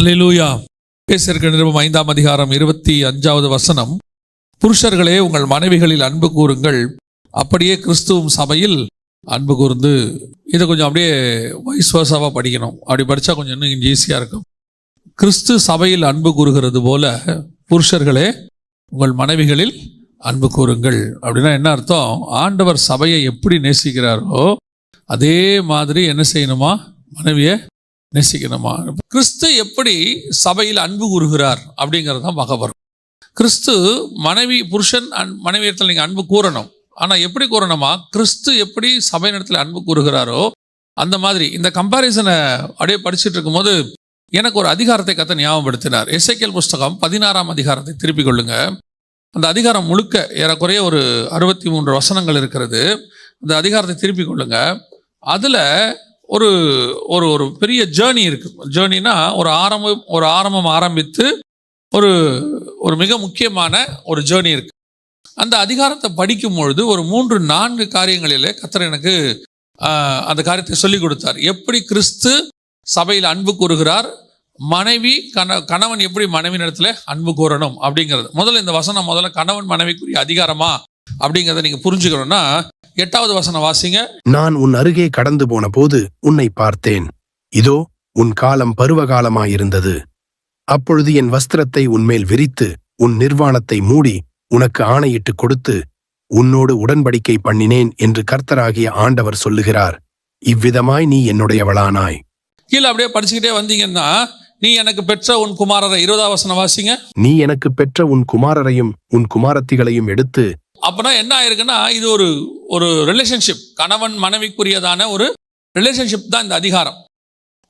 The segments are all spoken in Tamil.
அல்லேலூயா. எபேசியருக்கு நிருபம் 5ஆம் அதிகாரம் 25வது வசனம். புருஷர்களே, உங்கள் மனைவிகளில் அன்பு கூறுங்கள், அப்படியே கிறிஸ்துவும் சபையில் அன்பு கூர்ந்து. இதை கொஞ்சம் அப்படியே வைஸ் வர்சாவாக படிக்கணும். அப்படி படித்தா கொஞ்சம் இன்னும் ஈஸியாக இருக்கும். கிறிஸ்து சபையில் அன்பு கூறுகிறது போல புருஷர்களே உங்கள் மனைவிகளில் அன்பு கூறுங்கள். அப்படின்னா என்ன அர்த்தம்? ஆண்டவர் சபையை எப்படி நேசிக்கிறாரோ அதே மாதிரி என்ன செய்யணுமா? மனைவியை நேசிக்கணுமா? கிறிஸ்து எப்படி சபையில் அன்பு கூறுகிறார் அப்படிங்கிறது தான் பார்க்க வரும். கிறிஸ்து புருஷன் மனைவி இடத்துல நீங்கள் அன்பு கூறணும். ஆனால் எப்படி கூறணுமா? கிறிஸ்து எப்படி சபை இடத்துல அன்பு கூறுகிறாரோ அந்த மாதிரி. இந்த கம்பாரிசனை அப்படியே படிச்சுட்டு இருக்கும்போது எனக்கு ஒரு அதிகாரத்தை கர்த்தர் ஞாபகப்படுத்தினார். எசேக்கியேல் புஸ்தகம் 16ஆம் அதிகாரத்தை திருப்பிக் கொள்ளுங்க. அந்த அதிகாரம் முழுக்க ஏறக்குறைய ஒரு 63 வசனங்கள் இருக்கிறது. அந்த அதிகாரத்தை திருப்பிக் கொள்ளுங்க. அதில் ஒரு ஒரு ஒரு பெரிய ஜேர்னி இருக்குது. ஜேர்னினா ஒரு ஆரம்பம் ஆரம்பித்து ஒரு ஒரு மிக முக்கியமான ஒரு ஜேர்னி இருக்குது. அந்த அதிகாரத்தை படிக்கும் பொழுது ஒரு 3-4 காரியங்களிலே கர்த்தர் எனக்கு அந்த காரியத்தை சொல்லிக் கொடுத்தார். எப்படி கிறிஸ்து சபையில் அன்பு கூறுகிறார், மனைவி கணவன் எப்படி மனைவி இடத்துல அன்பு கூறணும் அப்படிங்கிறது. இந்த வசனம் கணவன் மனைவிக்குரிய அதிகாரமா அப்படிங்கிறத நீங்க புரிஞ்சுக்கணும்னா 8வது வசனம் வாசிங்க. நான் உன் அருகே கடந்து போன போது உன்னை பார்த்தேன், இதோ உன் காலம் பருவகாலமாயிருந்தது. அப்பொழுது என் வஸ்திரத்தை உன்மேல் விரித்து உன் நிர்வாணத்தை மூடி உனக்கு ஆணையிட்டு கொடுத்து உன்னோடு உடன்படிக்கை பண்ணினேன் என்று கர்த்தராகிய ஆண்டவர் சொல்லுகிறார். இவ்விதமாய் நீ என்னுடையவளானாய். கீழே அப்படியே படிச்சுக்கிட்டே வந்தீங்கன்னா, நீ எனக்கு பெற்ற உன் குமாரரை 20வது வசனம் வாசிங்க. நீ எனக்கு பெற்ற உன் குமாரரையும் உன் குமாரத்திகளையும் எடுத்து. அப்பனா என்ன ஆயிருக்குன்னா, இது ஒரு ரிலேஷன்ஷிப், கணவன் மனைவிக்குரியதான ஒரு ரிலேஷன்ஷிப் தான் இந்த அதிகாரம்.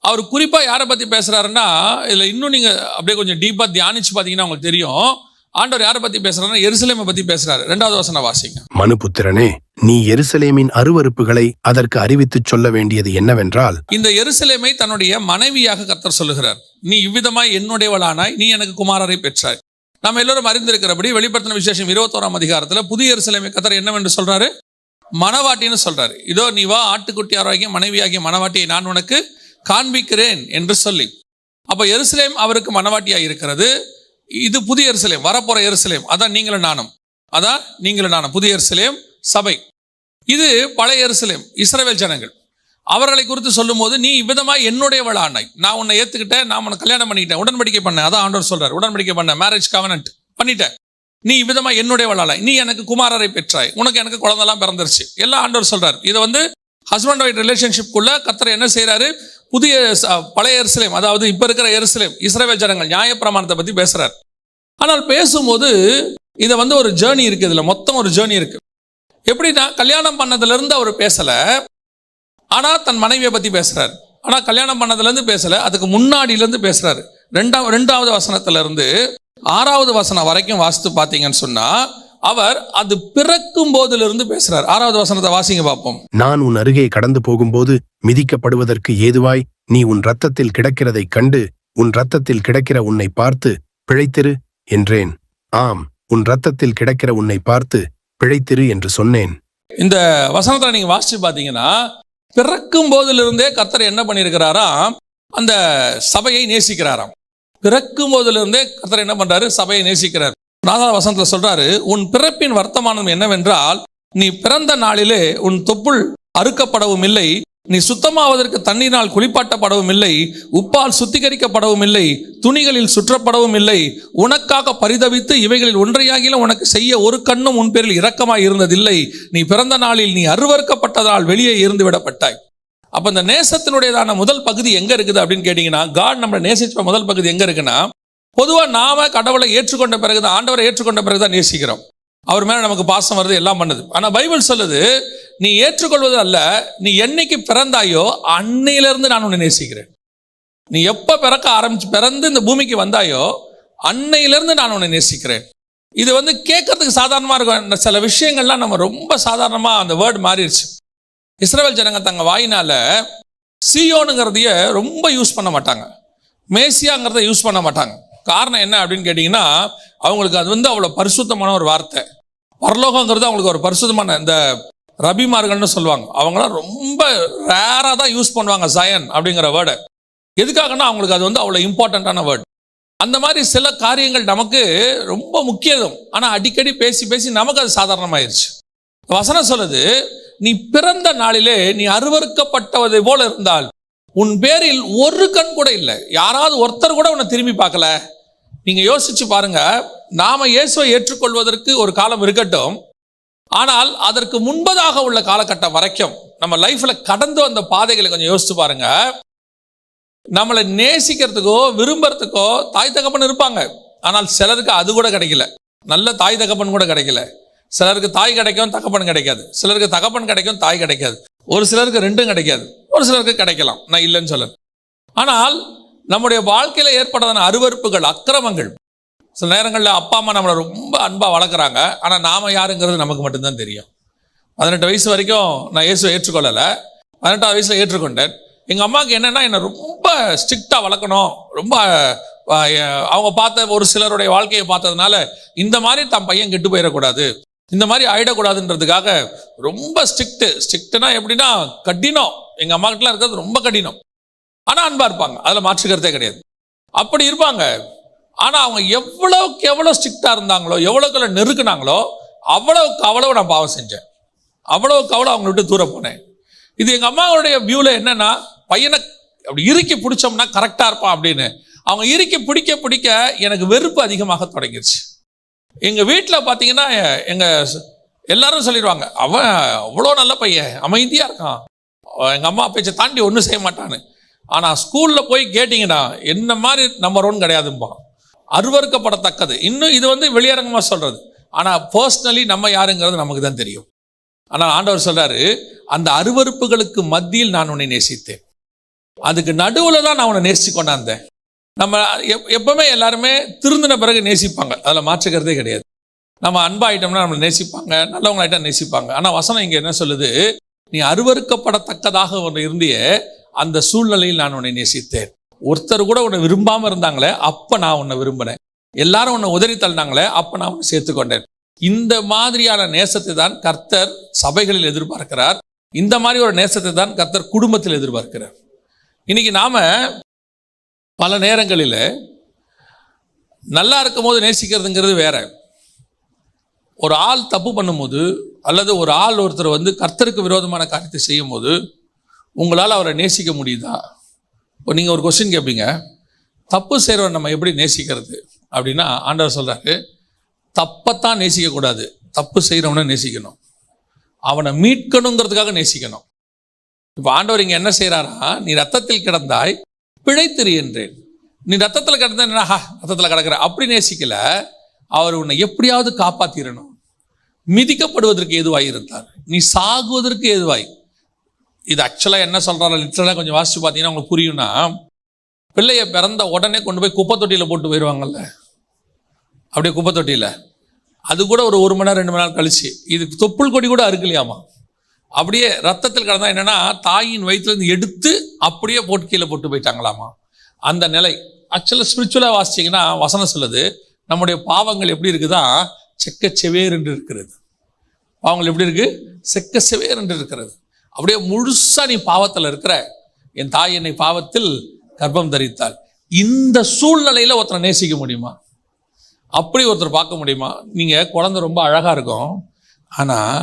அவர் குறிப்பா யாரை பத்தி பேசுறாருன்னா, இதுல இன்னும் நீங்க அப்படியே கொஞ்சம் டீப்பா தியானிச்சு பாத்தீங்கன்னா உங்களுக்கு தெரியும். ஆண்டவர் யாரை பத்தி பேசுறாருன்னா எருசலேமை பத்தி பேசுறாரு. 2வது வசனம் வாசிங்க. மனுபுத்திரனே, நீ எருசலேமின் அருவருப்புகளை அதற்கு அறிவித்துச் சொல்ல வேண்டியது என்னவென்றால். இந்த எருசலேமை தன்னுடைய மனைவியாக கர்த்தர் சொல்லுகிறார். நீ இவ்விதமாய் என்னுடையவளானாய், நீ எனக்கு குமாரரை பெற்றாய். நாம் எல்லோரும் அறிந்திருக்கிறபடி வெளிப்படுத்தின விசேஷம் 21ஆம் அதிகாரத்துல புதிய எருசலேமை கர்த்தர் என்னவென்று சொல்றாரு? மணவாட்டின்னு சொல்றாரு. இதோ நீ வா, ஆட்டுக்குட்டியாராகிய மனைவியாகிய மணவாட்டியை நான் உனக்கு காண்பிக்கிறேன் என்று சொல்லி. அப்ப எருசலேம் அவருக்கு மணவாட்டியாக இருக்கிறது. இது புதிய எருசலேம், வரப்போற எருசலேம். அதான் நீங்களும் நானும் புதிய எருசலேம் சபை. இது பழைய எருசலேம், இஸ்ரவேல் ஜனங்கள். அவர்களை குறித்து சொல்லும் போது, நீ இவ்விதமாய் என்னுடையவளானாய், நான் உன்னை ஏத்துக்கிட்டேன், நான் உன்னை கல்யாணம் பண்ணிக்கிட்டேன், உடன்படிக்கை பண்ணேன். அதான் ஆண்டவர் சொல்றாரு, உடன்படிக்கை பண்ண, மேரேஜ் கவனன்ட் பண்ணிட்டேன். நீ இவ்விதமாய் என்னுடையவளானாய், நீ எனக்கு குமாரரை பெற்றாய், உனக்கு எனக்கு குழந்தைலாம் பிறந்துருச்சு. எல்லாம் ஆண்டவர் சொல்றாரு. இதை ஹஸ்பண்ட் ஒய்ஃப் ரிலேஷன்ஷிப்குள்ள கர்த்தர் என்ன செய்யறாரு? புதிய பழைய எருசலேம், அதாவது இப்ப இருக்கிற எருசலேம், இஸ்ரவேல் ஜனங்கள் நியாயப்பிரமாணத்தை பத்தி பேசுறாரு. ஆனால் பேசும்போது இதை ஒரு ஜேர்னி இருக்கு. இதுல மொத்தம் ஒரு ஜேர்னி இருக்கு. எப்படின்னா, கல்யாணம் பண்ணதுல இருந்து அவர் பேசல, ஆனா தன் மனைவியை பத்தி பேசுறாரு. ஆனா கல்யாணம் பண்ணதுல இருந்து பேசல, அதுக்கு முன்னாடியில இருந்து பேசுறாரு. 2வது வசனத்துல இருந்து 6வது வசனம் வரைக்கும் வாசித்து பாத்தீங்கன்னு சொன்னா, அவர் அது பிறக்கும் போதிலிருந்து பேசுறார். 6வது வசனத்தை வாசிங்க பார்ப்போம். நான் உன் அருகே கடந்து போகும்போது மிதிக்கப்படுவதற்கு ஏதுவாய் நீ உன் இரத்தத்தில் கிடக்கிறதை கண்டு உன் இரத்தத்தில் கிடக்கிற உன்னை பார்த்து பிழைத்திரு என்றேன். ஆம், உன் இரத்தத்தில் கிடக்கிற உன்னை பார்த்து பிழைத்திரு என்று சொன்னேன். இந்த வசனத்தை நீங்க வாசிச்சு பாத்தீங்கன்னா, பிறக்கும் போதிலிருந்தே கர்த்தர் என்ன பண்ணியிருக்கிறாராம்? அந்த சபையை நேசிக்கிறாராம். பிறக்கும் போதிலிருந்தே கர்த்தர் என்ன பண்றாரு? சபையை நேசிக்கிறார். 4வது வசனத்துல சொல்றாரு, உன் பிறப்பின் வர்த்தமானம் என்னவென்றால், நீ பிறந்த நாளிலே உன் தொப்புள் அறுக்கப்படவும் இல்லை, நீ சுத்தமாவதற்கு தண்ணீரால் குளிப்பாட்டப்படவும் இல்லை, உப்பால் சுத்திகரிக்கப்படவும் இல்லை, துணிகளில் சுற்றப்படவும் இல்லை, உனக்காக பரிதவித்து இவைகளில் ஒன்றையாகிலும் உனக்கு செய்ய ஒரு கண்ணும் உன் பேரில் இரக்கமாய் இருந்ததில்லை, நீ பிறந்த நாளில் நீ அருவருக்கப்பட்டதால் வெளியே இருந்து விடப்பட்டாய். அப்ப இந்த நேசத்தினுடையதான முதல் பகுதி எங்க இருக்குது அப்படின்னு கேட்டீங்கன்னா, காட் நம்மளை நேசிச்ச முதல் பகுதி எங்க இருக்குன்னா, பொதுவா நாம கடவுளை ஏற்றுக்கொண்ட பிறகுதான், ஆண்டவரை ஏற்றுக்கொண்ட பிறகுதான் நேசிக்கிறோம். அவர் மேல நமக்கு பாசம் வருது, எல்லாம் பண்ணுது. ஆனா பைபிள் சொல்லுது, நீ ஏற்றுக்கொள்வது அல்ல, நீ என்னைக்கு பிறந்தாயோ அன்னையிலிருந்து நான் உன்னை நேசிக்கிறேன். நீ எப்ப பிறந்து இந்த பூமிக்கு வந்தாயோ அன்னையிலிருந்து நான் உன்னை நேசிக்கிறேன். இது கேட்கறதுக்கு சாதாரணமா இருக்கும். சில விஷயங்கள்லாம் நம்ம ரொம்ப சாதாரணமா அந்த வேர்டு மாறிடுச்சு. இஸ்ரவேல் ஜனங்க தங்க வாயினால சீயோனுங்கிறதைய ரொம்ப யூஸ் பண்ண மாட்டாங்க, மேசியாங்கிறத யூஸ் பண்ண மாட்டாங்க. காரணம் என்ன அப்படின்னு கேட்டீங்கன்னா, அவங்களுக்கு அது அவ்வளோ பரிசுத்தமான ஒரு வார்த்தை. பரலோகங்கிறது அவங்களுக்கு ஒரு பரிசுத்தமான, இந்த ரபிமார்கள்னு சொல்லுவாங்க, அவங்களாம் ரொம்ப ரேராக தான் யூஸ் பண்ணுவாங்க ஜயன் அப்படிங்கிற வேர்டை. எதுக்காகனா அவங்களுக்கு அது வந்து அவ்வளோ இம்பார்ட்டண்ட்டான வேர்ட். அந்த மாதிரி சில காரியங்கள் நமக்கு ரொம்ப முக்கியம். ஆனால் அடிக்கடி பேசி பேசி நமக்கு அது சாதாரணமாயிருச்சு. வசனம் சொல்லுது, நீ பிறந்த நாளிலே நீ அருவருக்கப்பட்டதை போல இருந்தால் உன் பேரில் ஒரு கண் கூட இல்லை. யாராவது ஒருத்தர் கூட உன்னை திரும்பி பார்க்கல. நீங்க யோசிச்சு பாருங்க, நாம இயேசுவை ஏற்றுக்கொள்வதற்கு ஒரு காலம் இருக்கட்டும், ஆனால் அதற்கு முன்பதாக உள்ள காலகட்டம் வரைக்கும் நம்ம லைஃப்ல கடந்து வந்த பாதைகளை கொஞ்சம் யோசிச்சு பாருங்க. நம்மளை நேசிக்கிறதுக்கோ விரும்புறதுக்கோ தாய் தகப்பன் இருப்பாங்க. ஆனால் சிலருக்கு அது கூட கிடைக்கல. நல்ல தாய் தகப்பன் கூட கிடைக்கல. சிலருக்கு தாய் கிடைக்கும், தகப்பன் கிடைக்காது. சிலருக்கு தகப்பன் கிடைக்கும், தாய் கிடைக்காது. ஒரு சிலருக்கு ரெண்டும் கிடைக்காது. ஒரு சிலருக்கு கிடைக்கலாம், நான் இல்லைன்னு சொல்ல. ஆனால் நம்முடைய வாழ்க்கையில ஏற்படுறதான அருவருப்புகள், அக்கிரமங்கள், சில நேரங்களில் அப்பா அம்மா நம்மளை ரொம்ப அன்பா வளர்க்குறாங்க. ஆனால் நாம யாருங்கிறது நமக்கு மட்டும்தான் தெரியும். 18 வயசு வரைக்கும் நான் இயேசுவை ஏற்றுக்கொள்ளலை. 18ஆவது வயசுல ஏற்றுக்கொண்டேன். எங்கள் அம்மாவுக்கு என்னென்னா என்னை ரொம்ப ஸ்ட்ரிக்டாக வளர்க்கணும். ரொம்ப அவங்க பார்த்த ஒரு சிலருடைய வாழ்க்கையை பார்த்ததுனால இந்த மாதிரி தன் பையன் கெட்டு போயிடக்கூடாது, இந்த மாதிரி ஆயிடக்கூடாதுன்றதுக்காக ரொம்ப ஸ்ட்ரிக்ட்னா எப்படின்னா கடினம். எங்கள் அம்மா கிட்டலாம் இருக்கிறது ரொம்ப கடினம். ஆனால் அன்பாக இருப்பாங்க, அதில் மாற்றுக்கிறதே கிடையாது. அப்படி இருப்பாங்க. ஆனால் அவங்க எவ்வளவுக்கு எவ்வளோ ஸ்ட்ரிக்டாக இருந்தாங்களோ, எவ்வளோக்கு நெருக்குனாங்களோ அவ்வளவுக்கு அவ்வளோ நான் பாவம் செஞ்சேன். அவ்வளவுக்கு அவ்வளோ அவங்களை விட்டு தூரம் போனேன். இது எங்கள் அம்மாவுடைய வியூவில் என்னன்னா, பையனை அப்படி இறுக்கி பிடிச்சோம்னா கரெக்டாக இருப்பான் அப்படின்னு. அவங்க இறுக்கி பிடிக்க பிடிக்க எனக்கு வெறுப்பு அதிகமாக தொடங்கிருச்சு. எங்கள் வீட்டில் பார்த்தீங்கன்னா எல்லாரும் சொல்லிடுவாங்க, அவன் அவ்வளோ நல்ல பையன், அமைதியாக இருக்கான், எங்கள் அம்மா பேச்சை தாண்டி ஒன்றும் செய்ய மாட்டான்னு. ஆனால் ஸ்கூலில் போய் கேட்டிங்கன்னா என்ன மாதிரி நம்பர் 1 கிடையாதும்பா. அருவருக்கப்படத்தக்கது. இன்னும் இது வந்து வெளியரங்கமாக சொல்கிறது. ஆனால் பர்சனலி நம்ம யாருங்கிறது நமக்கு தான் தெரியும். ஆனால் ஆண்டவர் சொல்றாரு, அந்த அருவருப்புகளுக்கு மத்தியில் நான் உன்னை நேசித்தேன். அதுக்கு நடுவில் தான் நான் உன்னை நேசித்து கொண்டாந்தேன். நம்ம எப்பவுமே எல்லாருமே திருந்தின பிறகு நேசிப்பாங்க, அதில் மாற்றுக்கிறதே கிடையாது. நம்ம அன்பாயிட்டோம்னா நம்மளை நேசிப்பாங்க, நல்லவங்களாயிட்டா நேசிப்பாங்க. ஆனால் வசனம் இங்கே என்ன சொல்லுது, நீ அருவருக்கப்படத்தக்கதாக ஒன்று இருந்தியே, அந்த சூழ்நிலையில் நான் உன்னை நேசித்தேன். ஒருத்தர் கூட உன்னை விரும்பாமல் இருந்தாங்களே, அப்போ நான் உன்னை விரும்பினேன். எல்லாரும் உன்னை உதறி தள்ளினாங்களே, அப்போ நான் உன்னை சேர்த்துக்கொண்டேன். இந்த மாதிரியான நேசத்தை தான் கர்த்தர் சபைகளில் எதிர்பார்க்கிறார். இந்த மாதிரி ஒரு நேசத்தை தான் கர்த்தர் குடும்பத்தில் எதிர்பார்க்கிறார். இன்னைக்கு நாம பல நேரங்களில் நல்லா இருக்கும் போது நேசிக்கிறதுங்கிறது வேற. ஒரு ஆள் தப்பு பண்ணும்போது, அல்லது ஒரு ஆள் ஒருத்தர் வந்து கர்த்தருக்கு விரோதமான காரியத்தை செய்யும் போது உங்களால் அவரை நேசிக்க முடியுதா? இப்போ நீங்கள் ஒரு கொஸ்டின் கேட்பீங்க, தப்பு செய்கிறவரை நம்ம எப்படி நேசிக்கிறது அப்படின்னா, ஆண்டவர் சொல்கிறாரு, தப்பத்தான் நேசிக்கக்கூடாது, தப்பு செய்கிறவனை நேசிக்கணும். அவனை மீட்கணுங்கிறதுக்காக நேசிக்கணும். இப்போ ஆண்டவர் இங்கே என்ன செய்கிறாரா, நீ ரத்தத்தில் கிடந்தாய் பிழைத்திரு என்றேன். நீ ரத்தத்தில் கிடந்தா என்ன, ரத்தத்தில் கிடக்கிற அப்படி நேசிக்கல. அவர் உன்னை எப்படியாவது காப்பாற்றிடணும். மிதிக்கப்படுவதற்கு ஏதுவாய் இருந்தார், நீ சாகுவதற்கு ஏதுவாய். இது ஆக்சுவலாக என்ன சொல்கிறாரா, லிட்டரலாக கொஞ்சம் வாசித்து பார்த்தீங்கன்னா உங்களுக்கு புரியும்னா, பிள்ளைய பிறந்த உடனே கொண்டு போய் குப்பை தொட்டியில் போட்டு போயிடுவாங்கல்ல, அப்படியே குப்பை தொட்டியில். அது கூட ஒரு 1 மணி நேரம் 2 மணி நேரம் கழிச்சு, இது தொப்புள் கொடி கூட அறுக்கலையாமா. அப்படியே ரத்தத்தில் கிடந்தா என்னன்னா, தாயின் வயிற்றுலேருந்து எடுத்து அப்படியே போட்டு கீழே போட்டு போயிட்டாங்களாமா. அந்த நிலை ஆக்சுவலாக ஸ்பிரிச்சுவலாக வாசிச்சிங்கன்னா வசனம் சொல்லுது, நம்முடைய பாவங்கள் எப்படி இருக்குதா, செக்க செவேர் என்று இருக்கிறது. பாவங்கள் எப்படி இருக்கு, செக்க செவேர் என்று இருக்கிறது. அப்படியே முழுசா நீ பாவத்தில் இருக்கிற. என் தாய் என்னை பாவத்தில் கர்ப்பம் தரித்தாள். இந்த சூழ்நிலையில் ஒருத்தரை நேசிக்க முடியுமா? அப்படி ஒருத்தர் பார்க்க முடியுமா? நீங்கள் குழந்தை ரொம்ப அழகாக இருக்கும், ஆனால்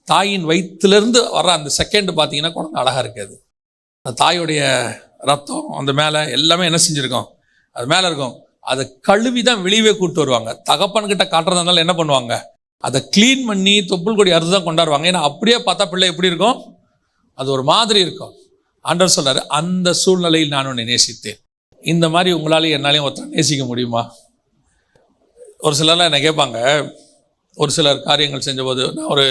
தாயின் வயிற்றுலேருந்து வர்ற அந்த செகண்ட் பார்த்தீங்கன்னா குழந்தை அழகாக இருக்காது. அந்த தாயுடைய ரத்தம் அந்த மேலே எல்லாமே என்ன செஞ்சுருக்கோம், அது மேலே இருக்கும். அதை கழுவி தான் வெளியவே கூப்பிட்டு வருவாங்க. தகப்பன்கிட்ட காட்டுறதுனால என்ன பண்ணுவாங்க, அதை க்ளீன் பண்ணி தொப்புள் கொடி அறுத்து தான் கொண்டாடுவாங்க. ஏன்னா அப்படியே பார்த்தா பிள்ளை எப்படி இருக்கும், அது ஒரு மாதிரி இருக்கும். ஆண்டவர் சொல்றாரு, அந்த சூழ்நிலையில் நான் உன்னை நேசித்தேன். இந்த மாதிரி உங்களாலையும் என்னாலையும் ஒருத்தர் நேசிக்க முடியுமா? ஒரு சிலர்லாம் என்ன கேட்பாங்க, ஒரு சிலர் காரியங்கள் செஞ்சபோது, நான் ஒரு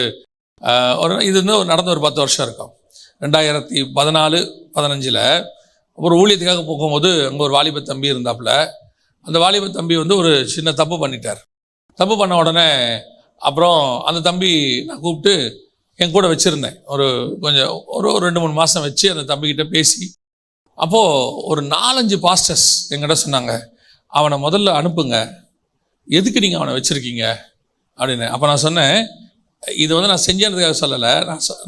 இது வந்து நடந்த ஒரு 10 வருஷம் இருக்கும். 2014-15 ஒரு ஊழியத்துக்காக போகும்போது அங்கே ஒரு வாலிப தம்பி இருந்தாப்புல. அந்த வாலிப தம்பி வந்து ஒரு சின்ன தப்பு பண்ணிட்டார். தப்பு பண்ண உடனே அப்புறம் அந்த தம்பி நான் கூப்பிட்டு என் கூட வச்சுருந்தேன். கொஞ்சம் ஒரு 2-3 மாதம் வச்சு அந்த தம்பிக்கிட்ட பேசி, அப்போது ஒரு 4-5 பாஸ்டர்ஸ் என்கிட்ட சொன்னாங்க, அவனை முதல்ல அனுப்புங்க, எதுக்கு நீங்கள் அவனை வச்சுருக்கீங்க அப்படின்னு. அப்போ நான் சொன்னேன், இது வந்து நான் செஞ்சதுக்காக சொல்லலை,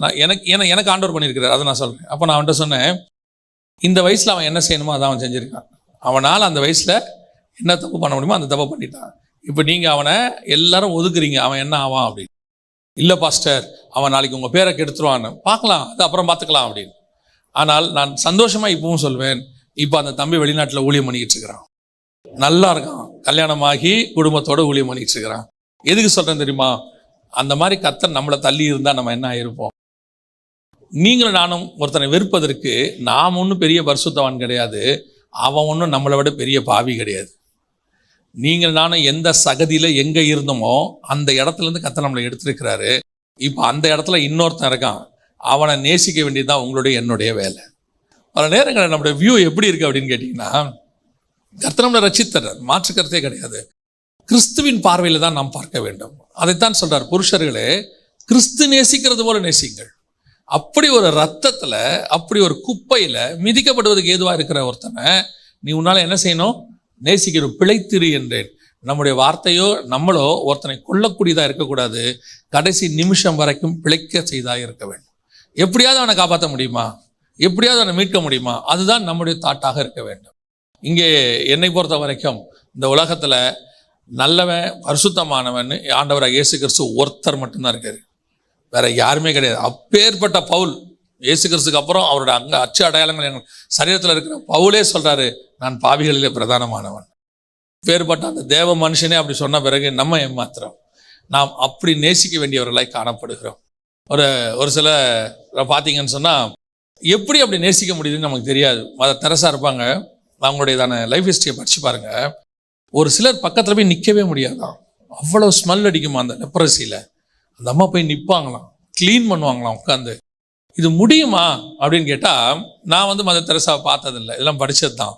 நான் எனக்கு ஆண்டவர் பண்ணியிருக்கிறார், அதை நான் சொல்கிறேன். அப்போ நான் அவன்கிட்ட சொன்னேன், இந்த வயசில் அவன் என்ன செய்யணுமோ அதான் அவன் செஞ்சுருக்கான். அவனால் அந்த வயசில் என்ன தப்பு பண்ண முடியுமோ அந்த தப்பு பண்ணிட்டான். இப்போ நீங்கள் அவனை எல்லாரும் ஒதுக்குறீங்க, அவன் என்ன ஆவான் அப்படின்னு. இல்லை பாஸ்டர், அவன் நாளைக்கு உங்கள் பேரை கெடுத்துருவான்னு. பார்க்கலாம், அது அப்புறம் பார்த்துக்கலாம் அப்படின்னு. ஆனால் நான் சந்தோஷமாக இப்பவும் சொல்வேன், இப்போ அந்த தம்பி வெளிநாட்டில் ஊழியம் பண்ணிக்கிட்டு இருக்கிறான், நல்லா இருக்கான், கல்யாணமாகி குடும்பத்தோட ஊழியம் பண்ணிக்கிட்டு இருக்கிறான். எதுக்கு சொல்கிறேன் தெரியுமா? அந்த மாதிரி கர்த்தர் நம்மளை தள்ளி இருந்தால் நம்ம என்ன ஆயிருப்போம்? நீங்களும் நானும் ஒருத்தனை வெறுப்பதற்கு நாம் ஒன்றும் பெரிய பரிசுத்தவான் கிடையாது, அவன் ஒன்றும் நம்மளை விட பெரிய பாவி கிடையாது. நீங்கள் நானும் எந்த சகதியில் எங்கே இருந்தோமோ அந்த இடத்துலேருந்து கர்த்தர் நம்மளை எடுத்திருக்கிறாரு. இப்போ அந்த இடத்துல இன்னொருத்தன் இருக்கான், அவனை நேசிக்க வேண்டியதுதான் உங்களுடைய என்னுடைய வேலை. பல நேரங்களில் நம்முடைய வியூ எப்படி இருக்குது அப்படின்னு கேட்டிங்கன்னா, கர்த்தர் நம்மளை ரட்சித்தர், மாற்று கருத்தே கிடையாது. கிறிஸ்துவின் பார்வையில் தான் நாம் பார்க்க வேண்டும். அதைத்தான் சொல்கிறார், புருஷர்களே கிறிஸ்து நேசிக்கிறது போல நேசிங்கள். அப்படி ஒரு ரத்தத்தில், அப்படி ஒரு குப்பையில் மிதிக்கப்படுவதுக்கு ஏதுவாக இருக்கிற ஒருத்தனை நீ உன்னால் என்ன செய்யணும்? நேசிக்கணும். பிழைத்திரு என்றேன். நம்முடைய வார்த்தையோ நம்மளோ ஒருத்தனை கொல்லக்கூடியதாக இருக்கக்கூடாது, கடைசி நிமிஷம் வரைக்கும் பிழைக்க செய்தாக இருக்க வேண்டும். எப்படியாவது அவனை காப்பாற்ற முடியுமா? எப்படியாவது அவனை மீட்க முடியுமா? அதுதான் நம்முடைய தாட்டாக இருக்க வேண்டும். இங்கே என்னை பொறுத்த வரைக்கும் இந்த உலகத்தில் நல்லவன் பரிசுத்தமானவன் ஆண்டவராக இயேசு கிறிஸ்து ஒருத்தர் மட்டும்தான் இருக்காரு, வேற யாருமே கிடையாது. அப்பேற்பட்ட பவுல், இயேசு கிறிஸ்துக்கு அப்புறம் அவரோட அச்சு அடையாளங்கள் எங்கள் சரீரத்தில் இருக்கிற பவுலே சொல்றாரு, நான் பாவிகளிலே பிரதானமானவன். பேர்பட்ட அந்த தேவ மனுஷனே அப்படி சொன்ன பிறகு நம்ம ஏமாத்திரம், நாம் அப்படி நேசிக்க வேண்டியவர்களாய் காணப்படுகிறோம். ஒரு சில பார்த்தீங்கன்னு சொன்னால் எப்படி அப்படி நேசிக்க முடியுதுன்னு நமக்கு தெரியாது. மதர் தெரசா இருப்பாங்க, அவங்களுடையதான லைஃப் ஹிஸ்டரியை படித்து பாருங்க. ஒரு சிலர் பக்கத்தில் போய் நிற்கவே முடியாதான், அவ்வளோ ஸ்மெல் அடிக்குமா அந்த லெப்ரசியில். அந்த அம்மா போய் நிற்பாங்களாம், க்ளீன் பண்ணுவாங்களாம் உட்காந்து. இது முடியுமா அப்படின்னு கேட்டால், நான் மதர் தெரசாவை பார்த்ததில்லை, இதெல்லாம் படித்தது தான்.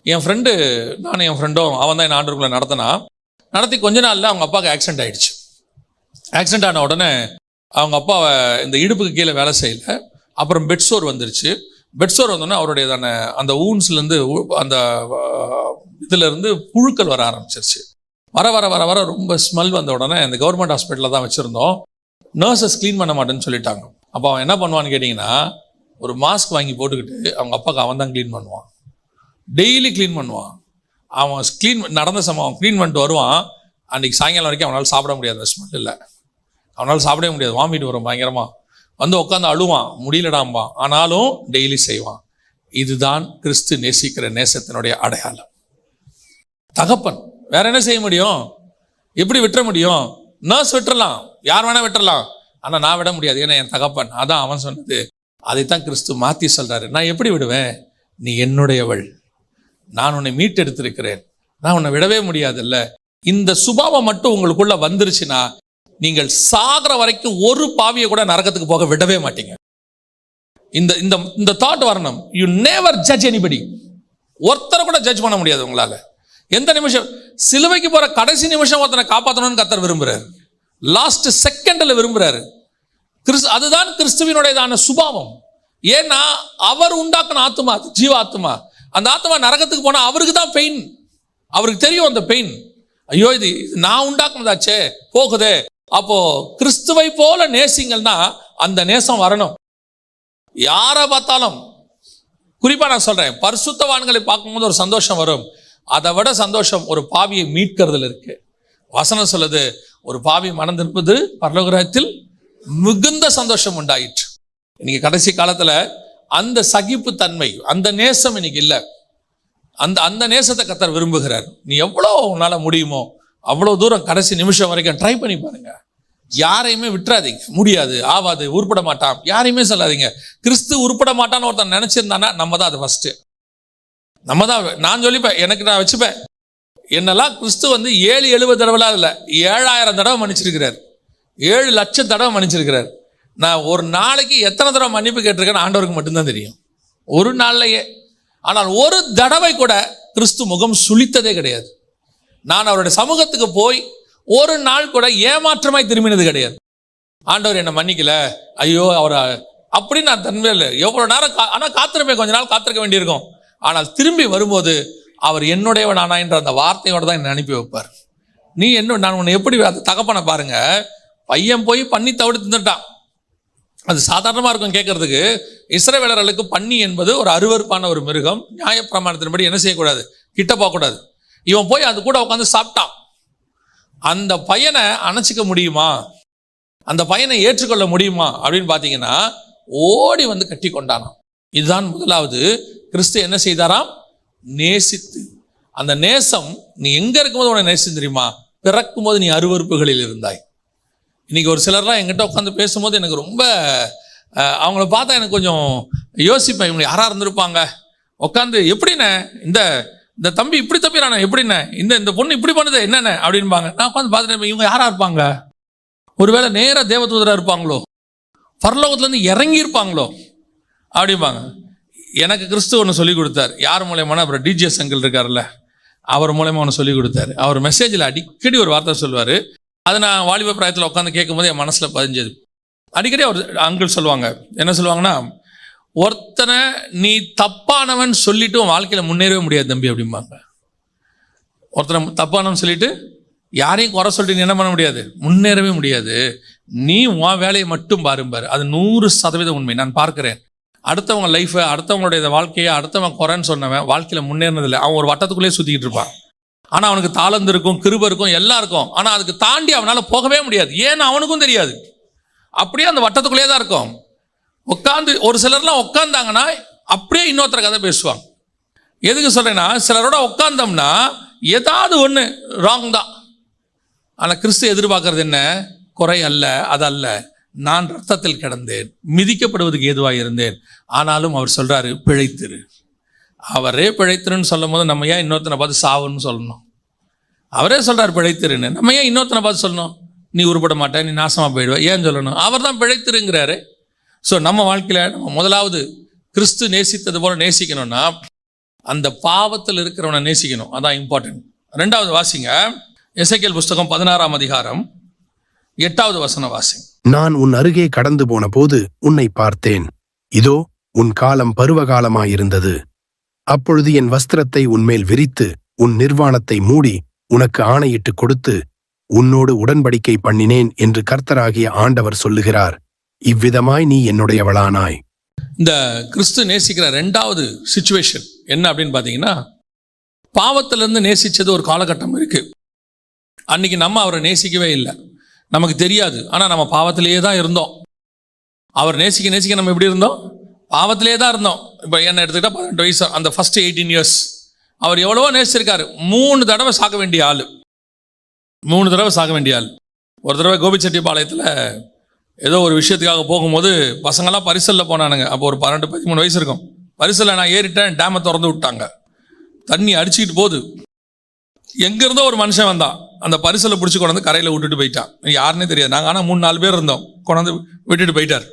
என் ஃப்ரெண்டு, நானும் என் ஃப்ரெண்டும், அவன் தான் என் ஆண்டவருக்குள்ள நடத்தி கொஞ்ச நாளில் அவங்க அப்பாவுக்கு ஆக்சிடென்ட் ஆகிடுச்சு. ஆக்சிடென்ட் ஆன உடனே அவங்க அப்பாவை இந்த இடுப்புக்கு கீழே வேலை செய்யலை. அப்புறம் பெட் சோர் வந்துருச்சு. பெட் சோர் வந்தோடனே அவருடையதான அந்த ஊன்ஸ்லேருந்து, அந்த இதிலேருந்து புழுக்கள் வர ஆரம்பிச்சிருச்சு. வர வர வர வர ரொம்ப ஸ்மெல் வந்த உடனே இந்த கவர்மெண்ட் ஹாஸ்பிட்டலில் தான் வச்சுருந்தோம். நர்சஸ் க்ளீன் பண்ண மாட்டேன்னு சொல்லிட்டாங்க. அப்போ அவன் என்ன பண்ணுவான்னு கேட்டிங்கன்னா, ஒரு மாஸ்க் வாங்கி போட்டுக்கிட்டு அவங்க அப்பாவுக்கு அவன் தான் க்ளீன் பண்ணுவான், டெய்லி க்ளீன் பண்ணுவான். அவன் நடந்த அவன் க்ளீன் பண்ணிட்டு வருவான். அன்றைக்கி சாயங்காலம் வரைக்கும் அவனால் சாப்பிட முடியாது, அந்த ஸ்மெல் இல்லை, அவனால் சாப்பிடவே முடியாது, வாமிட்டு வரும் பயங்கரமாக. உட்காந்து அழுவான், முடியலடாம்பான், ஆனாலும் டெய்லி செய்வான். இதுதான் கிறிஸ்து நேசிக்கிற நேசத்தினுடைய அடையாளம். தகப்பன் வேற என்ன செய்ய முடியும்? எப்படி விட்டுற முடியும்? நர்ஸ் விட்டுறலாம், யார் வேணா விட்டுறலாம், ஆனால் நான் விட முடியாது, ஏன்னா என் தகப்பன். அதான் அவன் சொன்னது. அதைத்தான் கிறிஸ்து மாற்றி சொல்றாரு, நான் எப்படி விடுவேன்? நீ என்னுடையவள், நான் உன்னை மீட்டெடுத்திருக்கிறேன், நான் உன்னை விடவே முடியாதுல்ல. இந்த சுபாவம் மட்டும் உங்களுக்குள்ள வந்துருச்சுன்னா நீங்கள் சாகிற வரைக்கும் ஒரு பாவியை கூட நரகத்துக்கு போக விடவே மாட்டீங்க. இந்த தாட் வரணும். You never judge anybody. ஒருத்தரை கூட ஜட்ஜ் பண்ண முடியாது உங்களால. எந்த நிமிஷம் சிலுவைக்கு போற கடைசி நிமிஷம் ஒருத்தனை காப்பாற்றணும்னு கர்த்தர் விரும்புறாரு, லாஸ்ட் செகண்ட்ல விரும்புறாரு. அதுதான் கிறிஸ்துவினுடையதான சுபாவம். ஏன்னா அவர் உண்டாக்குன ஆத்மா, ஜீவ ஆத்மா. அந்த ஆத்மா நரகத்துக்கு போனா அவருக்கு தான் பெயின், அவருக்கு தெரியும் அந்த பெயின். ஐயோ, இது நான் உண்டாக்குனதாச்சே, போகுதே. அப்போ கிறிஸ்துவை போல நேசிங்கள்னா அந்த நேசம் வரணும். யாரை பார்த்தாலும், குறிப்பா நான் சொல்றேன், பரிசுத்தவான்களை பார்க்கும்போது ஒரு சந்தோஷம் வரும். அதை விட சந்தோஷம் ஒரு பாவியை மீட்கிறதுல இருக்கு. வசனம் சொல்லுது, ஒரு பாவி மனம் திரும்புது, பரலோகத்தில் மிகுந்த சந்தோஷம் உண்டாயிற்று. இன்னைக்கு கடைசி காலத்துல அந்த சகிப்பு தன்மை, அந்த நேசம் இன்னைக்கு இல்லை. அந்த நேசத்தை கர்த்தர் விரும்புகிறார். நீ எவ்வளோ உன்னால முடியுமோ அவ்வளோ தூரம் கடைசி நிமிஷம் வரைக்கும் ட்ரை பண்ணி பாருங்க. யாரையுமே விட்டுறாதீங்க. முடியாது, ஆவாது, உருப்பட மாட்டான், யாரையுமே சொல்லாதீங்க. கிறிஸ்து உருப்பட மாட்டான்னு ஒருத்தன் நினைச்சிருந்தானா நம்ம தான் அது ஃபர்ஸ்ட். நம்ம தான். நான் சொல்லிப்பேன், நான் வச்சுப்பேன், என்னெல்லாம் கிறிஸ்து 7-70 தடவைலாம் இல்லை, 7000 தடவை மன்னிச்சிருக்கிறார், 7 லட்சம் தடவை மன்னிச்சிருக்கிறார். நான் ஒரு நாளைக்கு எத்தனை தடவை மன்னிப்பு கேட்டிருக்கேன்னு ஆண்டவருக்கு மட்டும்தான் தெரியும், ஒரு நாள்லையே. ஆனால் ஒரு தடவை கூட கிறிஸ்து முகம் சுளித்ததே கிடையாது. நான் அவருடைய சமூகத்துக்கு போய் ஒரு நாள் கூட ஏமாற்றமாய் திரும்பினது கிடையாது. ஆண்டவர் என்னை மன்னிக்கல, ஐயோ அவரை அப்படின்னு நான் தன்மையில் எவ்வளோ நேரம் ஆனால் காத்திருப்பேன், கொஞ்ச நாள் காத்திருக்க வேண்டியிருக்கும். ஆனால் திரும்பி வரும்போது அவர் என்னுடையவன் ஆனா என்ற அந்த வார்த்தையோட தான் என்னை அனுப்பி வைப்பார். நான் உன்னை எப்படி, அந்த தகப்பனை பாருங்க, பையன் போய் பண்ணி தவிடு தின்னுட்டான், அது சாதாரணமாக இருக்கும் கேட்கறதுக்கு. இஸ்ரவேலர்களுக்கு பன்னி என்பது ஒரு அருவருப்பான ஒரு மிருகம். நியாயப்பிரமாணத்தின்படி என்ன செய்யக்கூடாது, கிட்ட போகக்கூடாது. இவன் போய் அது கூட உட்காந்து சாப்பிட்டான். அந்த பையனை அணைச்சிக்க முடியுமா, அந்த பையனை ஏற்றுக்கொள்ள முடியுமா அப்படின்னு பார்த்தீங்கன்னா ஓடி வந்து கட்டி கொண்டானாம். இதுதான் முதலாவது கிறிஸ்து என்ன செய்தாராம், நேசித்து. அந்த நேசம், நீ எங்க இருக்கும்போது உன்னை நேசித்து தெரியுமா, பிறக்கும் போது நீ அருவருப்புகளில் இருந்தாய். இன்னைக்கு ஒரு சிலர்லாம் எங்கிட்ட உட்காந்து பேசும்போது எனக்கு ரொம்ப அவங்கள பார்த்தா எனக்கு கொஞ்சம் யோசிப்பேன், இவங்க யாரா இருந்திருப்பாங்க, உட்காந்து எப்படிண்ணே இந்த தம்பி இப்படி தப்பிறானே, எப்படிண்ணே இந்த பொண்ணு இப்படி பண்ணுது என்னென்ன அப்படின்பாங்க. நான் உட்காந்து பார்த்துட்டு இவங்க யாரா இருப்பாங்க, ஒருவேளை நேர தேவதூதராக இருப்பாங்களோ, பரலோகத்துலேருந்து இறங்கி இருப்பாங்களோ அப்படிம்பாங்க. எனக்கு கிறிஸ்து ஒன்று சொல்லி கொடுத்தார். யார் மூலயமான, அப்புறம் டிஜிஎஸ் அங்கிள் இருக்கார்ல, அவர் மூலயமா ஒன்று சொல்லி கொடுத்தாரு. அவர் மெசேஜில் அடிக்கடி ஒரு வார்த்தை சொல்லுவார். அதை நான் வாலிப பிராயத்தில் உட்காந்து கேட்கும்போது என் மனசில் பதிஞ்சது. அடிக்கடி அவர் அங்கிள் சொல்லுவாங்க, என்ன சொல்லுவாங்கன்னா, ஒருத்தனை நீ தப்பானவன் சொல்லிட்டு உன் வாழ்க்கையில் முன்னேறவே முடியாது தம்பி அப்படிம்பாங்க. ஒருத்தனை தப்பானவன் சொல்லிட்டு யாரையும் குறை சொல்லிட்டு நீ என்ன பண்ண முடியாது, முன்னேறவே முடியாது. நீ உன் வேலையை மட்டும் பாரும்பார். அது 100% உண்மை. நான் பார்க்கிறேன். அடுத்தவங்க லைஃபை, அடுத்தவங்களுடைய வாழ்க்கையை அடுத்தவன் குறைன்னு சொன்னவன் வாழ்க்கையில் முன்னேறினதில்லை. அவன் ஒரு வட்டத்துக்குள்ளேயே சுற்றிக்கிட்டு இருப்பான். ஆனால் அவனுக்கு தாளந்து இருக்கும், கிருபை இருக்கும், எல்லாம் இருக்கும். ஆனால் அதுக்கு தாண்டி அவனால் போகவே முடியாது. ஏன்னு அவனுக்கும் தெரியாது. அப்படியே அந்த வட்டத்துக்குள்ளேயே தான் இருக்கும். உட்காந்து ஒரு சிலர்லாம் உட்காந்தாங்கன்னா அப்படியே இன்னொருத்தர கதை பேசுவாங்க. எதுக்கு சொல்கிறேன்னா, சிலரோட உட்காந்தோம்னா ஏதாவது ஒன்று ராங் தான். ஆனால் கிறிஸ்து எதிர்பார்க்கறது என்ன, குறை அல்ல, அதல்ல. நான் ரத்தத்தில் கிடந்தேன், மிதிக்கப்படுவதுக்கு ஏதுவாக இருந்தேன், ஆனாலும் அவர் சொல்கிறாரு பிழைத்திரு. அவரே பிழைத்திருன்னு சொல்லும் போது நம்ம ஏன் இன்னொருத்தனை பார்த்து சாவுன்னு சொல்லணும்? அவரே சொல்கிறார் பிழைத்திருன்னு, நம்ம ஏன் இன்னொருத்தனை பார்த்து சொல்லணும் நீ உருப்பட மாட்டே, நீ நாசமாக போயிடுவ, ஏன் சொல்லணும்? அவர் தான் பிழைத்திருங்கிறாரு. ஸோ நம்ம வாழ்க்கையில் நம்ம முதலாவது கிறிஸ்து நேசித்தது போல நேசிக்கணும்னா அந்த பாவத்தில் இருக்கிறவனை நேசிக்கணும். அதான் இம்பார்ட்டன்ட். ரெண்டாவது வாசிங்க, எசேக்கியேல் புஸ்தகம் 16ஆம் அதிகாரம் 8வது வசனம் வாசிங்க. நான் உன் அருகே கடந்து போன போது உன்னை பார்த்தேன். இதோ உன் காலம் பருவகாலமாயிருந்தது. அப்பொழுது என் வஸ்திரத்தை உன்மேல் விரித்து உன் நிர்வாணத்தை மூடி உனக்கு ஆணையிட்டு கொடுத்து உன்னோடு உடன்படிக்கை பண்ணினேன் என்று கர்த்தராகிய ஆண்டவர் சொல்லுகிறார். இவ்விதமாய் நீ என்னுடையவளானாய். இந்த கிறிஸ்து நேசிக்கிற ரெண்டாவது சிச்சுவேஷன் என்ன அப்படின்னு பார்த்தீங்கன்னா, பாவத்திலிருந்து நேசித்தது ஒரு காலகட்டம் இருக்கு. அன்னைக்கு நம்ம அவரை நேசிக்கவே இல்லை, நமக்கு தெரியாது. ஆனால் நம்ம பாவத்திலேயே தான் இருந்தோம். அவர் நேசிக்க நேசிக்க நம்ம எப்படி இருந்தோம், பாவத்திலே தான் இருந்தோம். இப்போ என்ன எடுத்துக்கிட்டால் 18 வயசு, அந்த ஃபர்ஸ்ட் 18 years அவர் எவ்வளவோ நேசிச்சிருக்காரு. 3 தடவை சாக வேண்டிய ஆள், 3 தடவை சாக வேண்டிய ஆள். ஒரு தடவை கோபிச்செட்டிப்பாளையத்தில் ஏதோ ஒரு விஷயத்துக்காக போகும்போது பசங்களாம் பரிசலில் போனானுங்க. அப்போ ஒரு 12-13 வயசு இருக்கும். பரிசலில் நான் ஏறிட்டேன், டேமை திறந்து விட்டாங்க, தண்ணி அடிச்சுக்கிட்டு போகுது. எங்கேருந்தோ ஒரு மனுஷன் வந்தான், அந்த பரிசலை பிடிச்சி கொண்டாந்து கரையில் விட்டுட்டு போயிட்டான். யாருன்னே தெரியாது. நாங்கள் ஆனால் 3-4 பேர் இருந்தோம், கொண்டாந்து விட்டுட்டு போயிட்டார்.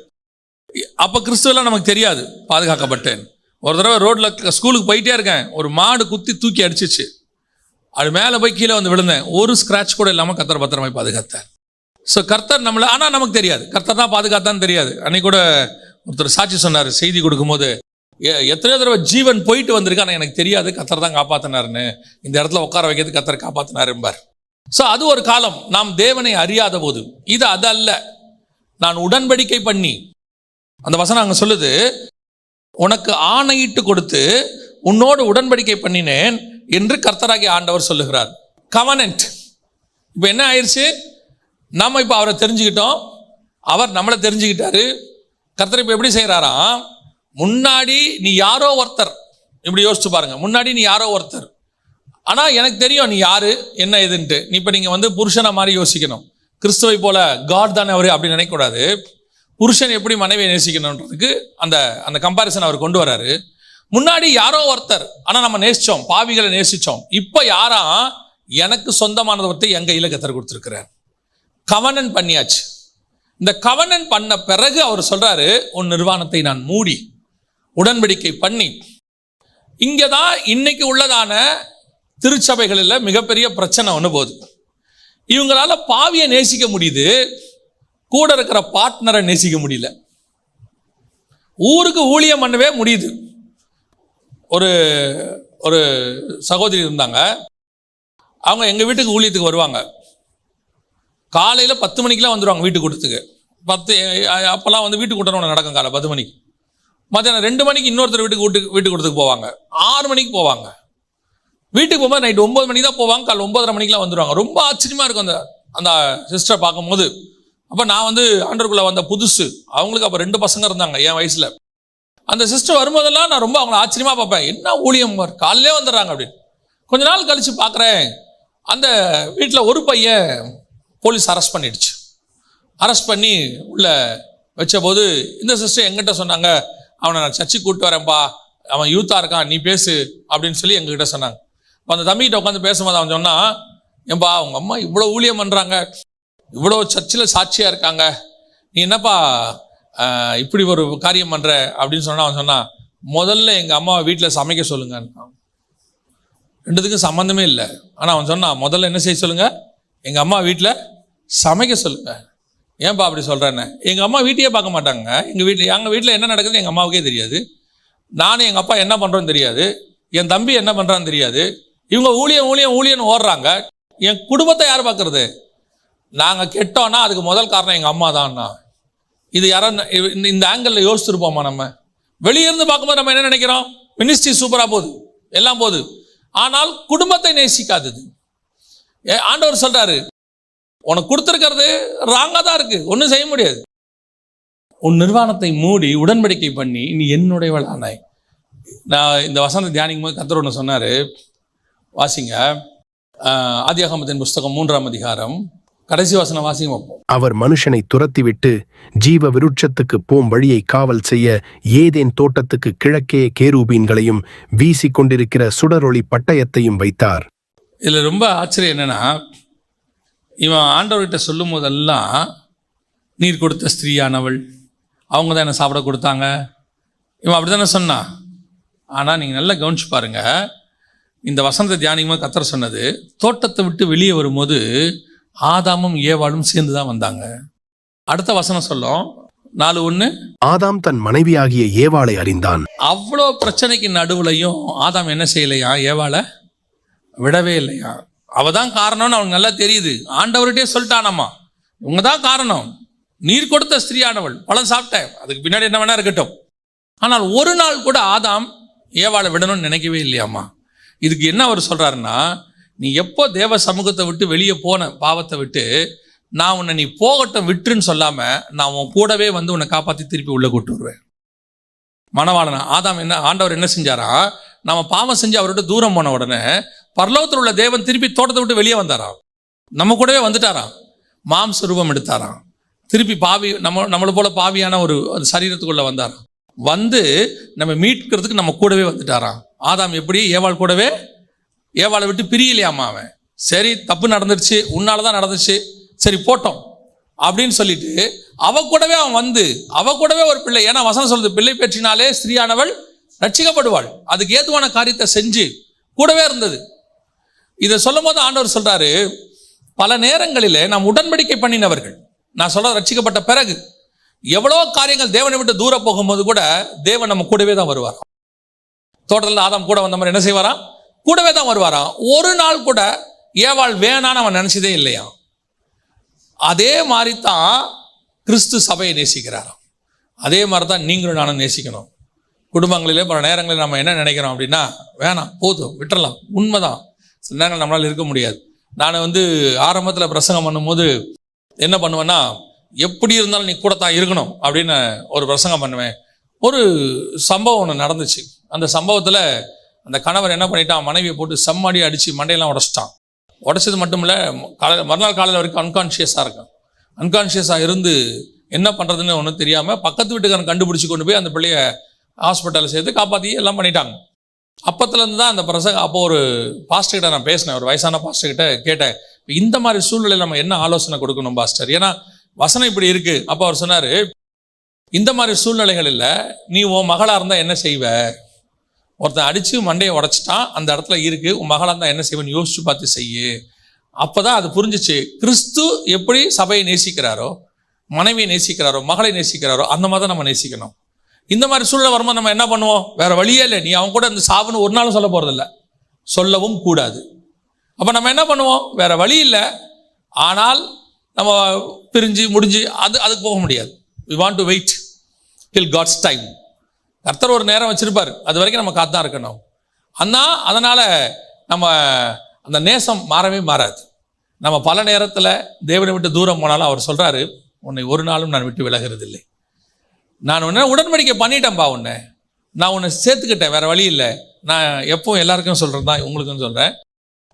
அப்போ கிறிஸ்துவெல்லாம் நமக்கு தெரியாது, பாதுகாக்கப்பட்டேன். ஒரு தடவை ரோட்டில் ஸ்கூலுக்கு போயிட்டே இருக்கேன், ஒரு மாடு குத்தி தூக்கி அடிச்சிச்சு. அது மேலே போய் கீழே வந்து விழுந்தேன். ஒரு ஸ்க்ராட்ச் கூட இல்லாமல் கர்த்தர் பத்திரமாய் பாதுகாத்தார். ஸோ கர்த்தர் நம்மளை, ஆனால் நமக்கு தெரியாது கர்த்தர் தான் பாதுகாத்தான்னு தெரியாது. அன்னைக்கு கூட ஒருத்தர் சாட்சி சொன்னார், செய்தி கொடுக்கும்போது, எத்தனையோ தடவை ஜீவன் போயிட்டு வந்திருக்கு, ஆனால் எனக்கு தெரியாது கர்த்தர் தான் காப்பாற்றினாருன்னு. இந்த இடத்துல உட்கார வைக்கிறது கர்த்தர் காப்பாற்றினாரும்பார். ஸோ அது ஒரு காலம், நாம் தேவனை அறியாத போது. இது அதல்ல, நான் உடன்படிக்கை பண்ணி, அந்த வசனம் அங்கே சொல்லுது, உனக்கு ஆணையிட்டு கொடுத்து உன்னோடு உடன்படிக்கை பண்ணினேன் என்று கர்த்தராகிய ஆண்டவர் சொல்லுகிறார். கவனன்ட். இப்போ என்ன ஆயிடுச்சு, நம்ம இப்போ அவரை தெரிஞ்சுக்கிட்டோம், அவர் நம்மளை தெரிஞ்சுக்கிட்டாரு. கர்த்தர் இப்போ எப்படி செய்கிறாராம், முன்னாடி நீ யாரோ ஒருத்தர், இப்படி யோசிச்சு பாருங்க, முன்னாடி நீ யாரோ ஒருத்தர், ஆனால் எனக்கு தெரியும் நீ யாரு என்ன எதுன்ட்டு. நீ இப்போ நீங்கள் வந்து புருஷனை மாதிரி யோசிக்கணும். கிறிஸ்துவை போல காட் தானே அவரு அப்படி நினைக்கக்கூடாது. புருஷன் எப்படி மனைவியை நேசிக்கணுன்றதுக்கு அந்த கம்பாரிசன் அவர் கொண்டு வராரு. முன்னாடி யாரோ ஒருத்தர், ஆனால் நம்ம நேசித்தோம், பாவிகளை நேசித்தோம். இப்போ யாரா, எனக்கு சொந்தமானதை பற்றி என் கையில் கர்த்தர் கொடுத்துருக்கிறார். கவனன் பண்ணியாச்சு. இந்த கவனன் பண்ண பிறகு அவர் சொல்றாரு, உன் நிர்வாணத்தை நான் மூடி உடன்படிக்கை பண்ணி. இங்கே தான் இன்னைக்கு உள்ளதான திருச்சபைகளில் மிகப்பெரிய பிரச்சனை ஒன்று போகுது. இவங்களால பாவியை நேசிக்க முடியுது, கூட இருக்கிற பார்ட்னரை நேசிக்க முடியல. ஊருக்கு ஊழியம் பண்ணவே முடியுது. ஒரு சகோதரி இருந்தாங்க, அவங்க எங்கள் வீட்டுக்கு ஊழியத்துக்கு வருவாங்க. காலையில் 10 மணிக்கெலாம் வந்துடுவாங்க வீட்டுக்கு கொடுத்துக்கு. அப்போல்லாம் வந்து வீட்டு கூட்டம் ஒன்று நடக்கும் காலை 10 மணிக்கு. மத்தியானம் 2 மணிக்கு இன்னொருத்தர் வீட்டு கூட்டத்துக்கு போவாங்க. 6 மணிக்கு போவாங்க. வீட்டுக்கு போகும்போது நைட்டு 9 மணிக்கு தான் போவாங்க. காலை 9:30 மணிக்கெலாம் வந்துடுவாங்க. ரொம்ப ஆச்சரியமாக இருக்கும் அந்த சிஸ்டரை பார்க்கும்போது. அப்போ நான் வந்து ஆண்டவருக்குள்ளே வந்த புதுசு. அவங்களுக்கு அப்போ 2 பசங்க இருந்தாங்க என் வயசில். அந்த சிஸ்டர் வரும்போதெல்லாம் நான் ரொம்ப அவங்கள ஆச்சரியமாக பார்ப்பேன். என்ன ஊழியம் காலையிலே வந்துடுறாங்க அப்படின்னு. கொஞ்ச நாள் கழித்து பார்க்குறேன், அந்த வீட்டில் ஒரு பையன் போலீஸ் அரெஸ்ட் பண்ணிடுச்சு. அரெஸ்ட் பண்ணி உள்ளே வச்ச போது இந்த சிஸ்டர் எங்கிட்ட சொன்னாங்க, அவனை நான் சர்ச்சுக்கு கூப்பிட்டு வரேன்ப்பா, அவன் யூத்தாக இருக்கான், நீ பேசு அப்படின்னு சொல்லி எங்ககிட்ட சொன்னாங்க. இப்போ அந்த தம்பிகிட்ட உட்காந்து பேசும்போது அவன் சொன்னான், ஏன்பா அவங்க அம்மா இவ்வளோ ஊழியம் பண்ணுறாங்க, இவ்வளோ சர்ச்சில் சாட்சியாக இருக்காங்க, நீ என்னப்பா இப்படி ஒரு காரியம் பண்ணுற அப்படின்னு சொன்னால் அவன் சொன்னான், முதல்ல எங்கள் அம்மாவை வீட்டில் சமைக்க சொல்லுங்க. ரெண்டுத்துக்கும் சம்மந்தமே இல்லை. ஆனால் அவன் சொன்னான், முதல்ல என்ன செய்ய சொல்லுங்கள், எங்கள் அம்மா வீட்டில் சமைக்க சொல்லுங்கள். ஏன்பா அப்படி சொல்கிறேன்னு, எங்கள் அம்மா வீட்டையே பார்க்க மாட்டாங்க. எங்கள் வீட்டில் என்ன நடக்குதுன்னு எங்கள் அம்மாவுக்கே தெரியாது. நானும் எங்கள் அப்பா என்ன பண்ணுறோன்னு தெரியாது. என் தம்பி என்ன பண்ணுறான்னு தெரியாது. இவங்க ஊழியன்னு ஓடுறாங்க. என் குடும்பத்தை யார் பார்க்குறது? நாங்கள் கெட்டோன்னா அதுக்கு முதல் காரணம் எங்கள் அம்மா தான்னா. இது யாரும் இந்த ஆங்கிளில் யோசிச்சுருப்போமா? நம்ம வெளியிருந்து பார்க்கும்போது நம்ம என்ன நினைக்கிறோம், மினிஸ்ட்ரி சூப்பராக போகுது, எல்லாம் போகுது. ஆனால் குடும்பத்தை நேசிக்காதது. ஆண்டவர் சொல்கிறாரு, உனக்கு கொடுத்துருக்கிறது ராங்காக தான் இருக்குது, ஒன்றும் செய்ய முடியாது. உன் நிர்வாணத்தை மூடி உடன்படிக்கை பண்ணி நீ என்னுடையவள் ஆனாய். நான் இந்த வசனத்தை தியானிக்கும் போது கர்த்தர் ஒன்று சொன்னார், வாசிங்க. ஆதியாகமத்தின் புஸ்தகம் 3ஆம் அதிகாரம் கடைசி வசனம் வாசிங்க வைப்போம். அவர் மனுஷனை துரத்திவிட்டு ஜீவ விருட்சத்துக்கு போம் வழியை காவல் செய்ய ஏதேன் தோட்டத்துக்கு கிழக்கே கேரூபீன்களையும் வீசி கொண்டிருக்கிற சுடரொளி பட்டயத்தையும் வைத்தார். இதில் ரொம்ப ஆச்சரியம் என்னன்னா, இவன் ஆண்டவர்கிட்ட சொல்லும் போதெல்லாம் நீர் கொடுத்த ஸ்திரீயானவள், அவங்க தான் என்ன சாப்பிட கொடுத்தாங்க, இவன் அப்படி தானே சொன்னான். ஆனால் நீங்கள் நல்லா கவனிச்சு பாருங்க, இந்த வசனத்தை தியானிக்கும்போது கர்த்தர் சொன்னது, தோட்டத்தை விட்டு வெளியே வரும்போது ஆதாமும் ஏவாளும் சேர்ந்து தான் வந்தாங்க. அடுத்த வசனம் சொல்லும் 4:1, ஆதாம் தன் மனைவியாகிய ஏவாளை அறிந்தான். அவ்வளோ பிரச்சனைக்கு நடுவுலையும் ஆதாம் என்ன செய்யலையா, ஏவாளை விடவே இல்லையா. அவ தான் காரணம்னு அவனுக்கு நல்லா தெரியுது. ஆண்டவர்கிட்டே சொல்லிட்டானாமா, இவங்க தான் காரணம், நீர் கொடுத்த ஸ்திரீயானவள், பழம் சாப்பிட்டேன், அதுக்கு பின்னாடி என்ன வேணா இருக்கட்டும். ஆனால் ஒரு நாள் கூட ஆதாம் ஏவாளை விடணும்னு நினைக்கவே இல்லையாம்மா. இதுக்கு என்ன அவர் சொல்றாருன்னா, நீ எப்போ தேவ சமூகத்தை விட்டு வெளியே போன பாவத்தை விட்டு, நான் உன்னை நீ போகட்டும் விட்டுன்னு சொல்லாம நான் உன் கூடவே வந்து உன்னை காப்பாற்றி திருப்பி உள்ள கூட்டு வருவேன். மணவாளனா ஆதாம் என்ன, ஆண்டவர் என்ன செஞ்சாரா, நம்ம பாவம் செஞ்சு அவர்கிட்ட தூரம் போன உடனே பரலோகத்தில் உள்ள தேவன் திருப்பி தோட்டத்தை விட்டு வெளியே வந்தாராம், நம்ம கூடவே வந்துட்டாராம், மாம்ச ரூபம் எடுத்தாராம், திருப்பி பாவி நம்மளை போல பாவியான ஒரு சரீரத்துக்குள்ள வந்தாராம், வந்து நம்ம மீட்கிறதுக்கு நம்ம கூடவே வந்துட்டாராம். ஆதாம் எப்படி ஏவாள் கூடவே, ஏவாளை விட்டு பிரியலையாமா அவன். சரி தப்பு நடந்துருச்சு, உன்னால தான் நடந்துச்சு, சரி போட்டோம் அப்படின்னு சொல்லிட்டு அவ கூடவே அவன் வந்து அவ கூடவே ஒரு பிள்ளை, ஏன்னா வசனம் சொல்லுது, பிள்ளை பெற்றினாலே ஸ்திரீயானவள் ரட்சிக்கப்படுவாள், அதுக்கு ஏதுவான காரியத்தை செஞ்சு கூடவே இருந்தது. இதை சொல்லும் போது ஆண்டவர் சொல்றாரு, பல நேரங்களிலே நாம் உடன்படிக்கை பண்ணினவர்கள், நான் சொல்ற ரட்சிக்கப்பட்ட பிறகு எவ்வளோ காரியங்கள் தேவனை விட்டு தூர போகும்போது கூட தேவன் நம்ம கூடவே தான் வருவார். தோட்டத்தில் ஆதாம் கூட வந்த மாதிரி என்ன செய்வாராம், கூடவே தான் வருவாராம். ஒரு நாள் கூட ஏவாள் வேணான்னு அவன் நினைச்சதே இல்லையா. அதே மாதிரி தான் கிறிஸ்து சபையை நேசிக்கிறாராம். அதே மாதிரி தான் நீங்களும் நானும் நேசிக்கணும். குடும்பங்களிலே பல நேரங்களில் நம்ம என்ன நினைக்கிறோம் அப்படின்னா, வேணாம் போதும் விட்டுறலாம், உண்மைதான், சில நேரங்கள் நம்மளால் இருக்க முடியாது. நான் ஆரம்பத்தில் பிரசங்கம் பண்ணும்போது என்ன பண்ணுவேன்னா, எப்படி இருந்தாலும் நீ கூட தான் இருக்கணும் அப்படின்னு ஒரு பிரசங்கம் பண்ணுவேன். ஒரு சம்பவம் ஒன்று நடந்துச்சு. அந்த சம்பவத்தில் அந்த கணவர் என்ன பண்ணிட்டான், மனைவியை போட்டு செம்மாடி அடித்து மண்டையெல்லாம் உடச்சிட்டான். உடச்சது மட்டும் இல்லை, மறுநாள் காலையில் வரைக்கும் அன்கான்ஷியஸாக இருக்கான். அன்கான்ஷியஸாக இருந்து என்ன பண்ணுறதுன்னு ஒன்றும் தெரியாமல் பக்கத்து வீட்டுக்காரன் கண்டுபிடிச்சி கொண்டு போய் அந்த பிள்ளைய ஹாஸ்பிட்டலில் சேர்த்து காப்பாற்றி எல்லாம் பண்ணிட்டாங்க. அப்பத்துலேருந்து தான் அந்த பிரசங்கம். அப்போ ஒரு பாஸ்டர்கிட்ட நான் பேசினேன், ஒரு வயசான பாஸ்டர்கிட்ட கேட்டேன், இந்த மாதிரி சூழ்நிலையில் நம்ம என்ன ஆலோசனை கொடுக்கணும் பாஸ்டர், ஏன்னா வசனம் இப்படி இருக்குது. அப்போ அவர் சொன்னார், இந்த மாதிரி சூழ்நிலைகளில் நீ உன் மகளாக இருந்தால் என்ன செய்வ, ஒருத்தன் அடித்து மண்டையை உடச்சிட்டான், அந்த இடத்துல இருக்குது, உன் மகளாக இருந்தால் என்ன செய்வேன்னு யோசிச்சு பார்த்து செய்யு. அப்போ தான் அது புரிஞ்சிச்சு, கிறிஸ்து எப்படி சபையை நேசிக்கிறாரோ, மனைவியை நேசிக்கிறாரோ, மகளை நேசிக்கிறாரோ, அந்த மாதிரி தான் நம்ம நேசிக்கணும். இந்த மாதிரி சூழ்நிலை வரும்போது நம்ம என்ன பண்ணுவோம், வேற வழியே இல்லை, நீ அவன் கூட இந்த சாவுன்னு ஒரு நாளும் சொல்ல போகிறதில்ல, சொல்லவும் கூடாது. அப்போ நம்ம என்ன பண்ணுவோம், வேற வழி இல்லை. ஆனால் நம்ம பிரிஞ்சு முடிஞ்சு அதுக்கு போக முடியாது. we want to wait till God's time. கர்த்தர் ஒரு நேரம் வச்சிருப்பார், அது வரைக்கும் நம்ம காத்து தான் இருக்கணும். அதனால் நம்ம அந்த நேசம் மாறவே மாறாது. நம்ம பல நேரத்தில் தேவனை விட்டு தூரம் போனாலும் அவர் சொல்கிறாரு, உன்னை ஒரு நாளும் நான் விட்டு விலகிறதில்லை. நான் உன்னை உடன்படிக்கை பண்ணிட்டேன்ப்பா, நான் உன்னை சேர்த்துக்கிட்டேன், வேறு வழி இல்லை. நான் எப்பவும் எல்லாருக்கும் சொல்கிறது தான் உங்களுக்குன்னு சொல்கிறேன்.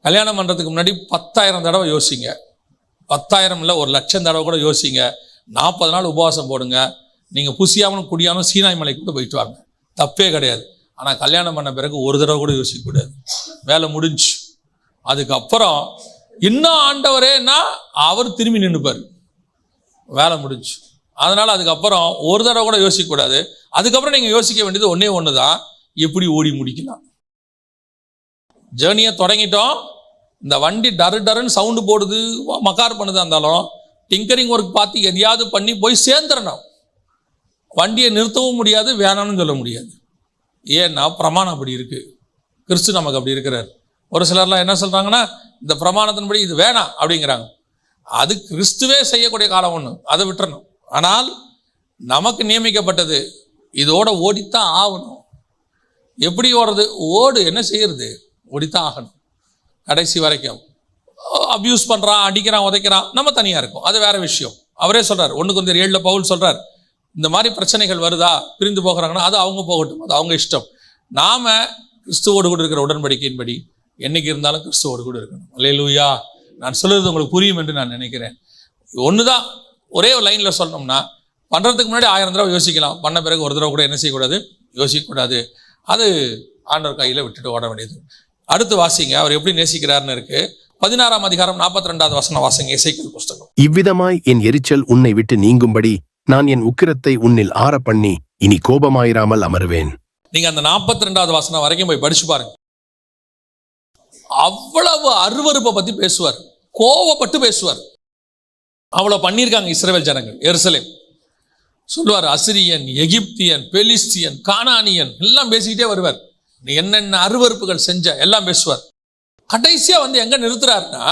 கல்யாணம் பண்ணுறதுக்கு முன்னாடி 10,000 தடவை யோசிங்க. 10,000 இல்லை, 1,00,000 தடவை கூட யோசிங்க. 40 நாள் உபவாசம் போடுங்க. நீங்கள் புசியாமலும் குடியாமலும் சீனாய் மலைக்கு கூட போயிட்டு வாங்க, தப்பே கிடையாது. ஆனால் கல்யாணம் பண்ண பிறகு ஒரு தடவை கூட யோசிக்கக்கூடாது. வேலை முடிஞ்சு அதுக்கப்புறம் இன்னும் ஆண்டவரேன்னா அவர் திரும்பி நின்றுப்பார், வேலை முடிஞ்சு. அதனால் அதுக்கப்புறம் ஒரு தடவை கூட யோசிக்கக்கூடாது. அதுக்கப்புறம் நீங்கள் யோசிக்க வேண்டியது ஒன்று தான், எப்படி ஓடி முடிக்கலாம். ஜேர்னியை தொடங்கிட்டோம், இந்த வண்டி டருன்னு சவுண்டு போடுது, மக்கார் பண்ணுதா இருந்தாலும் டிங்கரிங் ஒர்க் பார்த்து எதையாவது பண்ணி போய் சேர்ந்துடணும். வண்டியை நிறுத்தவும் முடியாது, வேணாம்னு சொல்ல முடியாது. ஏன்னா பிரமாணம் அப்படி இருக்குது, கிறிஸ்து நமக்கு அப்படி இருக்கிறார். ஒரு சிலர்லாம் என்ன சொல்கிறாங்கன்னா, இந்த பிரமாணத்தின்படி இது வேணாம் அப்படிங்கிறாங்க. அது கிறிஸ்துவே செய்யக்கூடிய காலம் ஒன்று, அதை விட்டுறணும். ஆனால் நமக்கு நியமிக்கப்பட்டது இதோட ஓடித்தான் ஆகணும். எப்படி ஓடுறது? என்ன செய்யறது? ஓடித்தான் ஆகணும் கடைசி வரைக்கும். அப்யூஸ் பண்ணுறான், அடிக்கிறான், உதைக்கிறான், நம்ம தனியாக இருக்கும், அது வேற விஷயம். அவரே சொல்கிறார், 1 Corinthians 7 பவுல் சொல்கிறார், இந்த மாதிரி பிரச்சனைகள் வருதா, பிரிந்து போகிறாங்கன்னா அது அவங்க போகட்டும், அது அவங்க இஷ்டம். நாம் கிறிஸ்துவோடு கூட இருக்கிற உடன்படிக்கையின்படி என்னைக்கு இருந்தாலும் கிறிஸ்துவோடு கூட இருக்கணும். அல்லேலூயா. நான் சொல்கிறது உங்களுக்கு புரியும் என்று நான் நினைக்கிறேன். ஒன்று தான், ஒரே ஒரு லைனில் சொல்லணும்னா, பண்ணுறதுக்கு முன்னாடி 1000 தடவை யோசிக்கலாம், பண்ண பிறகு ஒரு தடவை கூட என்ன செய்யக்கூடாது, யோசிக்கக்கூடாது. அது ஆண்டவர் கையில் விட்டுட்டு ஓட வேண்டியது. அடுத்து வாசிங்க, அவர் எப்படி நேசிக்கிறார்னு இருக்கு. 16ஆம் அதிகாரம் 42வது வசனம் வாசிங்க, எசேக்கியேல் புஸ்தகம். இவ்விதமாய் என் எரிச்சல் உன்னை விட்டு நீங்கும்படி நான் என் உக்கிரத்தை உன்னில் ஆற பண்ணி இனி கோபமாயிராமல் அமருவேன். நீங்க அந்த 42வது வசனம் வரைக்கும் போய் படிச்சு பாருங்க. அவ்வளவு அருவருப்பை பத்தி பேசுவார், கோவப்பட்டு பேசுவார். அவ்வளவு பண்ணியிருக்காங்க இஸ்ரவேல் ஜனங்கள். எருசலேம் சொல்லுவார், அசிரியன், எகிப்தியன், பெலிஸ்தியன், கானானியன் எல்லாம் பேசிக்கிட்டே வருவார். என்னென்ன அருவருப்புகள் செஞ்ச எல்லாம் பேசுவார். கடைசியா எங்க நிறுத்துறாருன்னா,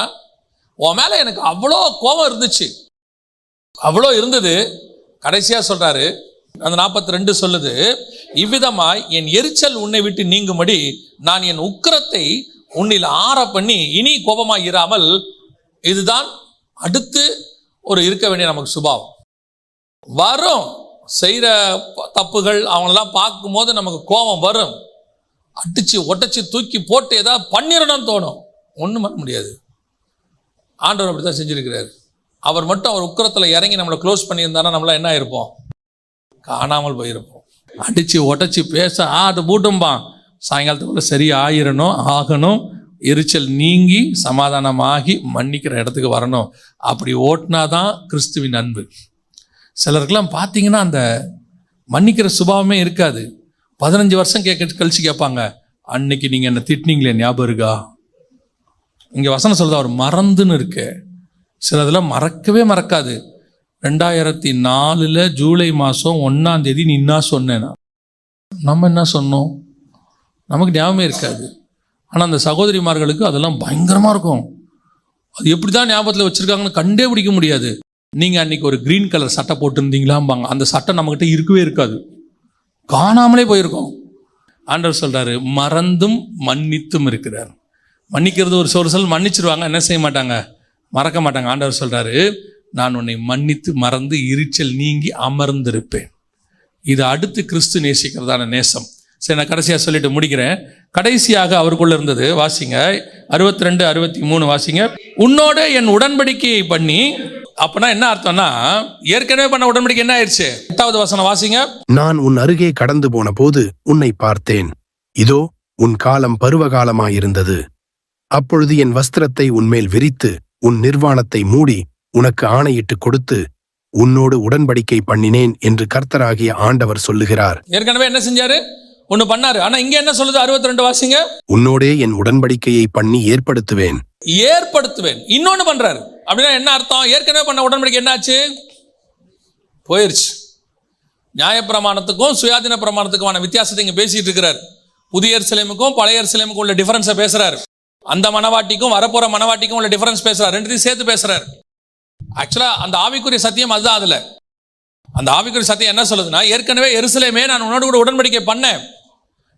உன் மேல எனக்கு அவ்வளோ கோபம் இருந்துச்சு, அவ்வளோ இருந்தது. கடைசியா சொல்றாரு, அந்த 42 சொல்லுது, இவ்விதமாய் என் எரிச்சல் உன்னை விட்டு நீங்கும்படி நான் என் உக்கிரத்தை உன்னில் ஆற பண்ணி இனி கோபமாய் இராமல். இதுதான் அடுத்து ஒரு இருக்க வேண்டிய நமக்கு சுபாவம். வரும் செய்கிற தப்புகள் அவங்களெல்லாம் பார்க்கும்போது நமக்கு கோபம் வரும், அடிச்சு ஒட்டச்சு தூக்கி போட்டு ஏதாவது பண்ணிடணும்னு தோணும். ஒன்றும் பண்ண முடியாது. ஆண்டவர் அப்படி தான் செஞ்சிருக்கிறார். அவர் மட்டும் அவர் உக்கிரத்தில் இறங்கி நம்மளை க்ளோஸ் பண்ணியிருந்தாருன்னா நம்மளாம் என்ன இருப்போம், காணாமல் போயிருப்போம். அடித்து ஒட்டச்சு பேச அது பூட்டும்பான், சாயங்காலத்துக்குள்ள சரி ஆகணும், எரிச்சல் நீங்கி சமாதானமாகி மன்னிக்கிற இடத்துக்கு வரணும். அப்படி ஓட்டினாதான் கிறிஸ்துவின் அன்பு. சிலருக்கெல்லாம் பார்த்தீங்கன்னா அந்த மன்னிக்கிற சுபாவமே இருக்காது. 15 வருஷம் கழிச்சு கேட்பாங்க, அன்னைக்கு நீங்கள் என்னை திட்டினீங்களே ஞாபகம் இருக்கா? இங்கே வசனம் சொல்லுது, அவர் மறந்துன்னு இருக்கு. சிலதெல்லாம் மறக்கவே மறக்காது. 2004 ஜூலை மாதம் 1ஆம் தேதி நீ என்ன சொன்னேன்னா நம்ம என்ன சொன்னோம் நமக்கு ஞாபகமே இருக்காது. ஆனால் அந்த சகோதரிமார்களுக்கு அதெல்லாம் பயங்கரமாக இருக்கும். அது எப்படி தான் ஞாபகத்தில் வச்சுருக்காங்கன்னு கண்டே பிடிக்க முடியாது. நீங்கள் அன்றைக்கி ஒரு க்ரீன் கலர் சட்டை போட்டிருந்தீங்களாம்பாங்க, அந்த சட்டை நம்மக்கிட்ட இருக்கவே இருக்காது, காணாமலே போயிருக்கோம். ஆண்டவர் சொல்கிறாரு, மறந்தும் மன்னித்தும் இருக்கிறார். மன்னிக்கிறது ஒரு சொல் மன்னிச்சிருவாங்க, என்ன செய்ய மாட்டாங்க, மறக்க மாட்டாங்க. ஆண்டவர் சொல்கிறாரு, நான் உன்னை மன்னித்து மறந்து எரிச்சல் நீங்கி அமர்ந்திருப்பேன். இது அடுத்து கிறிஸ்து நேசிக்கிறதான நேசம். சரி, நான் கடைசியாக சொல்லிட்டு முடிக்கிறேன். கடைசியாக அவருக்குள்ள இருந்தது வாசிங்க, 62, 63 வாசிங்க. உன்னோட என் உடன்படிக்கையை பண்ணி. அப்பனா என்ன அர்த்தம்னா, ஏற்கனவே பண்ண உடன்படிக்கை என்ன ஆயிடுச்சு? 8வது வசனம் வாசிங்க. நான் உன் அருகே கடந்து போன போது உன்னை பார்த்தேன், இதோ உன் காலம் பருவகாலமாயிருந்தது. அப்பொழுது என் வஸ்திரத்தை உன்மேல் விரித்து உன் நிர்வாணத்தை மூடி உனக்கு ஆணையிட்டு கொடுத்து உன்னோடு உடன்படிக்கை பண்ணினேன் என்று கர்த்தராகிய ஆண்டவர் சொல்லுகிறார். ஏற்கனவே என்ன செஞ்சாரு? ஒண்ணு பண்ணாரு. ஆனா இங்க என்ன சொல்லுது? 62 வாசிங்க. உன்னோடே என் உடன்படிக்கையை பண்ணி ஏற்படுத்துவேன். இன்னொன்னு பண்றாரு. அப்படின்னா என்ன அர்த்தம்? ஏற்கனவே பண்ண உடன்படிக்கை என்னாச்சு? போயிருச்சு. நியாயப்பிரமாணத்துக்கும் சுயாதீன பிரமாணத்துக்குமான வித்தியாசத்தை இங்க பேசிட்டு இருக்கிறார். புதிய எருசலேமுக்கும் பழைய எருசலேமுக்கும் உள்ள டிஃபரன்ஸை பேசுறாரு. அந்த மனவாட்டிக்கும் வரப்போற மனவாட்டிக்கும் உள்ள டிஃபரன்ஸ் பேசுறாரு. ரெண்டுத்தையும் சேர்த்து பேசுறாரு. ஆக்சுவலா அந்த ஆவிக்குரிய சத்தியம் அதுதான். அதுல அந்த ஆவிக்குரிய சத்தியம் என்ன சொல்லுதுன்னா, ஏற்கனவே எருசலேமே நான் உன்னோடு கூட உடன்படிக்கை பண்ணேன்,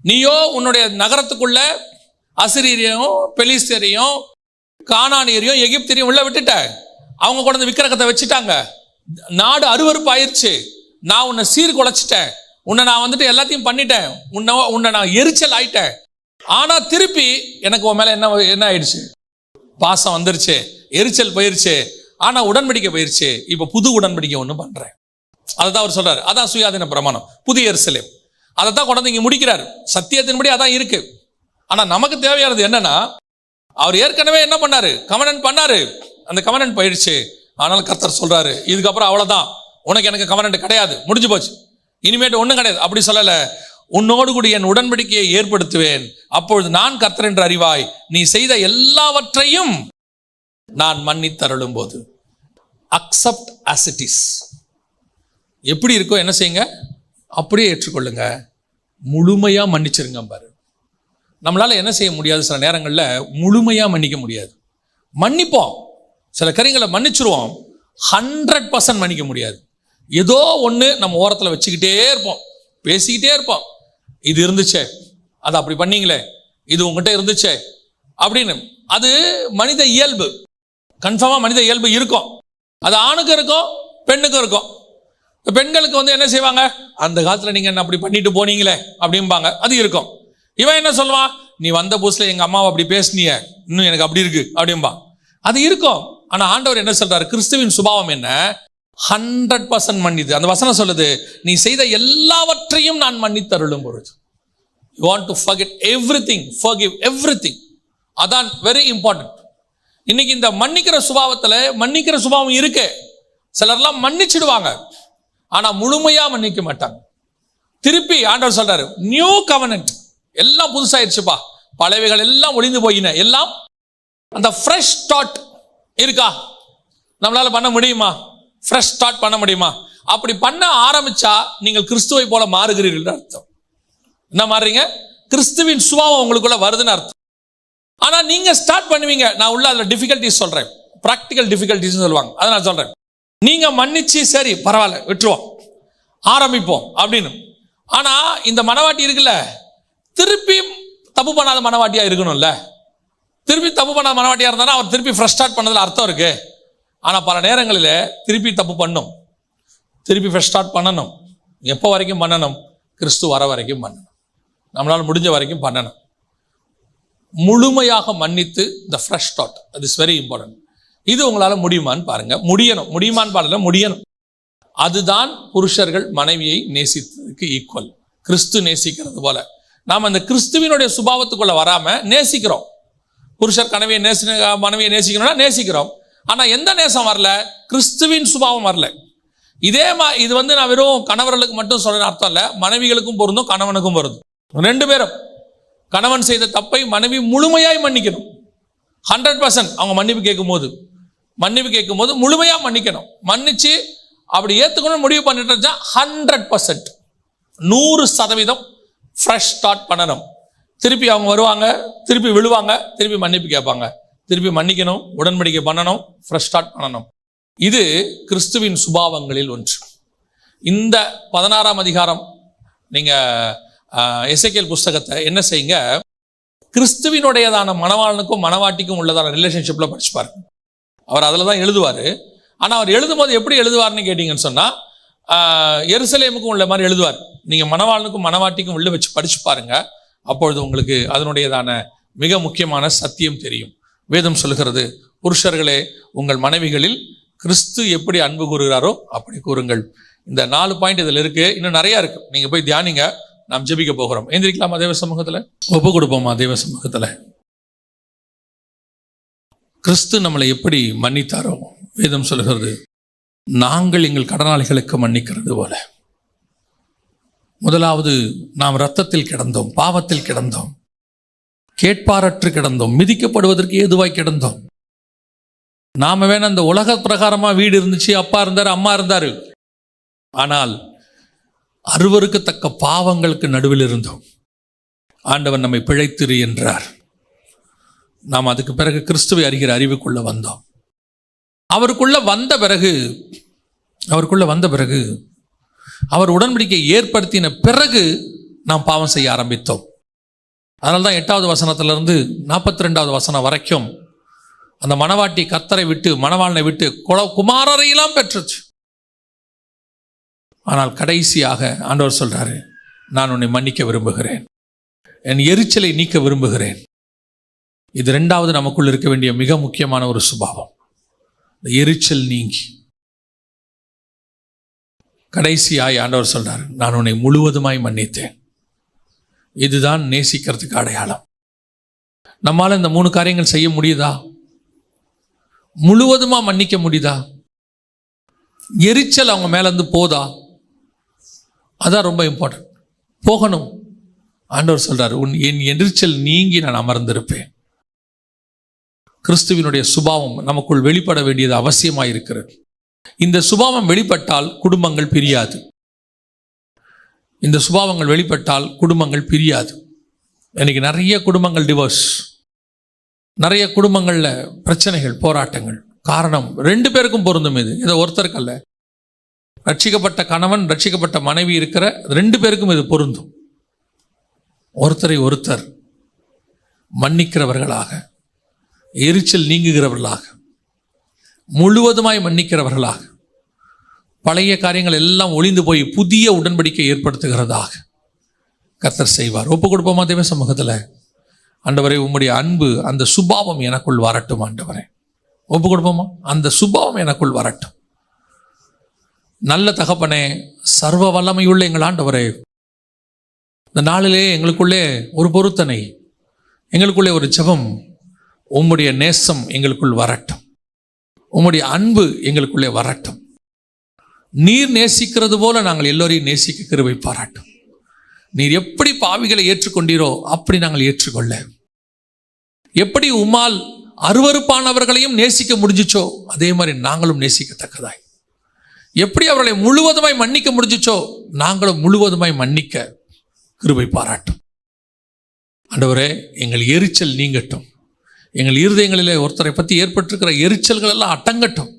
நீயோ உன்னுடைய நகரத்துக்குள்ள அசிரியரையும் பெலிஸ்தரையும் கானானியரையும் எகிப்தியரையும் உள்ள விட்டுட்ட, அவங்க கொண்டு வந்து விக்கிரகத்தை வச்சுட்டாங்க, நாடு அருவருப்பாயிருச்சு, நான் உன்னை சீர்குலைச்சிட்டேன், உன்னை நான் வந்துட்டு எல்லாத்தையும் பண்ணிட்டேன், உன்னை நான் எரிச்சல் ஆயிட்டேன். ஆனா திருப்பி எனக்கு உன் மேல என்ன ஆயிடுச்சு, பாசம் வந்துருச்சு, எரிச்சல் போயிருச்சு, ஆனா உடன்படிக்கை போயிருச்சு, இப்ப புது உடன்படிக்கை ஒண்ணு பண்றேன். அதான் அவர் சொல்றாரு, அதான் சுயாதீன பிரமாணம், புதிய எருசலேம். அதை தான் கொண்டு இங்க முடிக்கிறார். சத்தியத்தின்படி அதான் இருக்கு. ஆனா நமக்கு தேவையானது என்னன்னா, அவர் ஏற்கனவே என்ன பண்ணாரு, கவனன்ட் பண்ணாரு, அந்த கவனன்ட் போயிடுச்சு. ஆனால் கர்த்தர் சொல்றாரு, இதுக்கப்புறம் அவ்வளவுதான், உனக்கு எனக்கு கவனன்ட் கிடையாது, முடிஞ்சு போச்சு, இனிமேட்டு ஒண்ணும் கிடையாது. அப்படி சொல்லல, உன்னோடு கூட என் உடன்படிக்கையை ஏற்படுத்துவேன், அப்பொழுது நான் கர்த்தர் என்று அறிவாய், நீ செய்த எல்லாவற்றையும் நான் மன்னித்தருளும் போது. Accept as it is. எப்படி இருக்கோ என்ன செய்யுங்க, அப்படியே ஏற்றுக்கொள்ளுங்க, முழுமையா மன்னிச்சிருங்க பாரு. நம்மளால என்ன செய்ய முடியாது, சில நேரங்களில் முழுமையா மன்னிக்க முடியாது. மன்னிப்போம், சில காரியங்களை மன்னிச்சிருவோம், 100% மன்னிக்க முடியாது. ஏதோ ஒன்று நம்ம ஓரத்தில் வச்சுக்கிட்டே இருப்போம், பேசிக்கிட்டே இருப்போம், இது இருந்துச்சே, அது அப்படி பண்ணீங்களே, இது உங்ககிட்ட இருந்துச்சே அப்படின்னு. அது மனித இயல்பு, கன்ஃபார்மா மனித இயல்பு இருக்கும். அது ஆணுக்கும் இருக்கும், பெண்ணுக்கும் இருக்கும். பெண்களுக்கு வந்து என்ன செய்வாங்க, அந்த காலத்தில் நீங்க என்ன அப்படி பண்ணிட்டு போனீங்களே அப்படிம்பாங்க, அது இருக்கும். இவன் என்ன சொல்லுவான், நீ வந்த புதுசுல எங்க அம்மாவை அப்படி பேசினிய, இன்னும் எனக்கு அப்படி இருக்கு அப்படின்பா, அது இருக்கும். ஆனா ஆண்டவர் என்ன சொல்றாரு, கிறிஸ்துவின் சுபாவம் என்ன, 100% மன்னிது. அந்த வசனம் சொல்லுது, நீ செய்த எல்லாவற்றையும் நான் மன்னித்தருளும் பொழுது. You want to forget everything, forgive everything. அதான் வெரி இம்பார்ட்டன்ட். இன்னைக்கு இந்த மன்னிக்கிற சுபாவத்துல மன்னிக்கிற சுபாவம் இருக்கு. சிலர்லாம் மன்னிச்சிடுவாங்க, ஆனா முழுமையா மன்னிக்க மாட்டாங்க. திருப்பி ஆண்டவர் சொல்றாரு, நியூ கவனன்ட், எல்லாம் புதுசாயிருச்சுப்பா, பழையவைகள் எல்லாம் ஒளிந்து போயின, எல்லாம் அந்த ஃப்ரெஷ் ஸ்டார்ட் இருக்கா, நம்மளால பண்ண முடியுமா, ஃப்ரெஷ் ஸ்டார்ட் பண்ண முடியுமா? அப்படி பண்ண ஆரம்பிச்சா நீங்கள் கிறிஸ்துவை போல மாறுகிறீர்கள் அர்த்தம். என்ன மாறுறீங்க, கிறிஸ்துவின் சுபாவம் உங்களுக்குள்ள வருதுன்னு அர்த்தம். ஆனா நீங்க ஸ்டார்ட் பண்ணுவீங்க, நான் உள்ள அதுல டிஃபிகல்டிஸ் சொல்றேன், பிராக்டிக்கல் டிஃபிகல்டிஸ் சொல்லுவாங்க, அதை நான் சொல்றேன். நீங்க மன்னிச்சு சரி பரவாயில்ல விட்டுருவோம், ஆரம்பிப்போம் அப்படின்னு. ஆனா இந்த மனவாட்டி இருக்குல்ல, திருப்பி தப்பு பண்ணாத மனவாட்டியா இருக்கணும்ல. திருப்பி தப்பு பண்ணாத மனவாட்டியா இருந்தா அவர் திருப்பி ஃப்ரெஷ் ஸ்டார்ட் பண்ணதுல அர்த்தம் இருக்கு. ஆனா பல நேரங்களில் திருப்பி தப்பு பண்ணும், திருப்பி ஃப்ரெஷ் ஸ்டார்ட் பண்ணணும். எப்போ வரைக்கும் பண்ணணும், கிறிஸ்து வர வரைக்கும் பண்ணணும், நம்மளால முடிஞ்ச வரைக்கும் பண்ணணும். முழுமையாக மன்னித்து த ஃப்ரெஷ் ஸ்டார்ட், அது இஸ் வெரி இம்பார்ட்டன்ட். இது உங்களால முடியுமான்னு பாருங்க. முடியுமான்னு பாருங்க, முடியணும். அதுதான் புருஷர்கள் மனைவியை நேசித்ததுக்கு ஈக்குவல். கிறிஸ்து நேசிக்கிறது போல நாம் அந்த கிறிஸ்துவினுடைய சுபாவத்துக்குள்ள வராம நேசிக்கிறோம். புருஷர் மனைவியை நேசிக்கணும்னா நேசிக்கிறோம். ஆனா எந்த நேசம் வரல, கிறிஸ்துவின் சுபாவம் வரல. இது வந்து நான் வெறும் கணவர்களுக்கு மட்டும் சொல்ற அர்த்தம் இல்ல, மனைவிகளுக்கும் பொருந்தும், கணவனுக்கும் பொருந்தும். ரெண்டு பேரும் கணவன் செய்த தப்பை மனைவி முழுமையாய் மன்னிக்கணும். 100% அவங்க மன்னிப்பு கேட்கும் போது முழுமையா மன்னிக்கணும். மன்னிச்சு அப்படி ஏத்துக்கணும் முடிவு பண்ணிட்டு 100% 100% ஃப்ரெஷ் ஸ்டார்ட் பண்ணணும். திருப்பி அவங்க வருவாங்க, திருப்பி விழுவாங்க, திருப்பி மன்னிப்பு கேட்பாங்க, திருப்பி மன்னிக்கணும், உடன்படிக்கை பண்ணணும், ஃப்ரெஷ் ஸ்டார்ட் பண்ணணும். இது கிறிஸ்துவின் சுபாவங்களில் ஒன்று. இந்த 16ஆம் அதிகாரம் நீங்க எசேக்கியேல் புஸ்தகத்தை என்ன செய்யுங்க, கிறிஸ்துவினுடையதான மணவாளனுக்கும் மணவாட்டிக்கும் உள்ளதான ரிலேஷன்ஷிப்ல படிச்சு பாருங்க. அவர் அதில் தான் எழுதுவார். ஆனால் அவர் எழுதும் போது எப்படி எழுதுவார்னு கேட்டிங்கன்னு சொன்னால், எருசலேமுக்கும் உள்ள மாதிரி எழுதுவார். நீங்கள் மணவாளனுக்கும் மணவாட்டிக்கும் உள்ள வச்சு படிச்சு பாருங்க, அப்பொழுது உங்களுக்கு அதனுடையதான மிக முக்கியமான சத்தியம் தெரியும். வேதம் சொல்லுகிறது, புருஷர்களே உங்கள் மனைவிகளில் கிறிஸ்து எப்படி அன்பு கூறுகிறாரோ அப்படி கூறுங்கள். இந்த 4 பாயிண்ட் இதில் இருக்கு, இன்னும் நிறைய இருக்கு, நீங்க போய் தியானிங்க. நாம் ஜெபிக்க போகிறோம். எந்திரிக்கலாமா தேவ சமூகத்துல, ஒப்பு கொடுப்போமா தேவ சமூகத்துல. கிறிஸ்து நம்மளை எப்படி மன்னித்தாரோ வேதம் சொல்கிறது, நாங்கள் எங்கள் கடனாளிகளுக்கு மன்னிக்கிறது போல. முதலாவது, நாம் இரத்தத்தில் கிடந்தோம், பாவத்தில் கிடந்தோம், கேட்பாரற்று கிடந்தோம், மிதிக்கப்படுவதற்கு ஏதுவாய் கிடந்தோம். நாம வேணா அந்த உலக பிரகாரமா வீடு இருந்துச்சு, அப்பா இருந்தாரு, அம்மா இருந்தாரு, ஆனால் அருவருக்கு தக்க பாவங்களுக்கு நடுவில் இருந்தோம். ஆண்டவன் நம்மை பிழைத்திரு என்றார். நாம் அதுக்கு பிறகு கிறிஸ்துவை அறிகிற அறிவுக்குள்ள வந்தோம். அவருக்குள்ள வந்த பிறகு அவர் உடன்படிக்கை ஏற்படுத்தின பிறகு நாம் பாவம் செய்ய ஆரம்பித்தோம். அதனால தான் 8வது வசனத்திலிருந்து 42வது வசனம் வரைக்கும் அந்த மணவாட்டி கர்த்தரை விட்டு மணவாளனை விட்டு குமாரரையெல்லாம் பெற்றுச்சு. ஆனால் கடைசியாக ஆண்டவர் சொல்றாரு, நான் உன்னை மன்னிக்க விரும்புகிறேன், என் எரிச்சலை நீக்க விரும்புகிறேன். இது 2வது நமக்குள் இருக்க வேண்டிய மிக முக்கியமான ஒரு சுபாவம். இந்த எரிச்சல் நீங்கி கடைசியாய் ஆண்டவர் சொல்றாரு, நான் உன்னை முழுவதுமாய் மன்னித்தேன். இதுதான் நேசிக்கிறதுக்கு அடையாளம். நம்மால இந்த 3 காரியங்கள் செய்ய முடியுதா? முழுவதுமா மன்னிக்க முடியுதா? எரிச்சல் அவங்க மேல இருந்து போதா? அதான் ரொம்ப இம்பார்ட்டன்ட். போகணும். ஆண்டவர் சொல்றாரு, என் எரிச்சல் நீங்கி நான் அமர்ந்திருப்பேன். கிறிஸ்துவினுடைய சுபாவம் நமக்குள் வெளிப்பட வேண்டியது அவசியமாயிருக்கிறது. இந்த சுபாவம் வெளிப்பட்டால் குடும்பங்கள் பிரியாது. இந்த சுபாவங்கள் வெளிப்பட்டால் குடும்பங்கள் பிரியாது. இன்னைக்கு நிறைய குடும்பங்கள் டிவோர்ஸ், நிறைய குடும்பங்களில் பிரச்சனைகள், போராட்டங்கள். காரணம் 2 பேருக்கும் பொருந்தும். இது ஒருத்தருக்கு அல்ல. ரட்சிக்கப்பட்ட கணவன், ரட்சிக்கப்பட்ட மனைவி இருக்கிற 2 பேருக்கும் இது பொருந்தும். ஒருத்தரை ஒருத்தர் மன்னிக்கிறவர்களாக, எரிச்சல் நீங்குகிறவர்களாக, முழுவதுமாய் மன்னிக்கிறவர்களாக, பழைய காரியங்கள் எல்லாம் ஒளிந்து போய் புதிய உடன்படிக்கை ஏற்படுத்துகிறதாக கர்த்தர் செய்வார். ஒப்பு கொடுப்போமா தேவ சமூகத்தில்? ஆண்டவரே, உம்முடைய அன்பு, அந்த சுபாவம் எனக்குள் வரட்டும். ஆண்டவரே, ஒப்பு கொடுப்போமா? அந்த சுபாவம் எனக்குள் வரட்டும். நல்ல தகப்பனே, சர்வ வல்லமையுள்ள எங்கள் ஆண்டவரே, இந்த நாளிலே எங்களுக்குள்ளே ஒரு பொருத்தனை, எங்களுக்குள்ளே ஒரு ஜெபம், உம்முடைய நேசம் எங்களுக்குள் வரட்டும், உம்முடைய அன்பு எங்களுக்குள்ளே வரட்டும். நீர் நேசிக்கிறது போல நாங்கள் எல்லோரையும் நேசிக்க கிருபை பாராட்டும். நீர் எப்படி பாவிகளை ஏற்றுக்கொண்டீரோ அப்படி நாங்கள் ஏற்றுக்கொள்ள, எப்படி உம்மால் அருவருப்பானவர்களையும் நேசிக்க முடிஞ்சிச்சோ அதே மாதிரி நாங்களும் நேசிக்கத்தக்கதாய், எப்படி அவர்களை முழுவதுமாய் மன்னிக்க முடிஞ்சிச்சோ நாங்களும் முழுவதுமாய் மன்னிக்க கிருபை பாராட்டும். ஆண்டவரே, எங்கள் எரிச்சல் நீங்கட்டும். எங்கள் இருதயங்களிலே ஒருத்தரை பற்றி ஏற்பட்டிருக்கிற எரிச்சல்கள் எல்லாம் அடங்கட்டும்.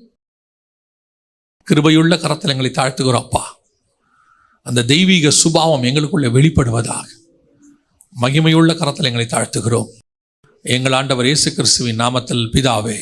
கிருபையுள்ள கரத்தில் எங்களை தாழ்த்துகிறோம் அப்பா. அந்த தெய்வீக சுபாவம் எங்களுக்குள்ளே வெளிப்படுவதாக மகிமையுள்ள கரத்தில் எங்களை தாழ்த்துகிறோம். எங்கள் ஆண்டவர் இயேசு கிறிஸ்துவின் நாமத்தில் பிதாவே.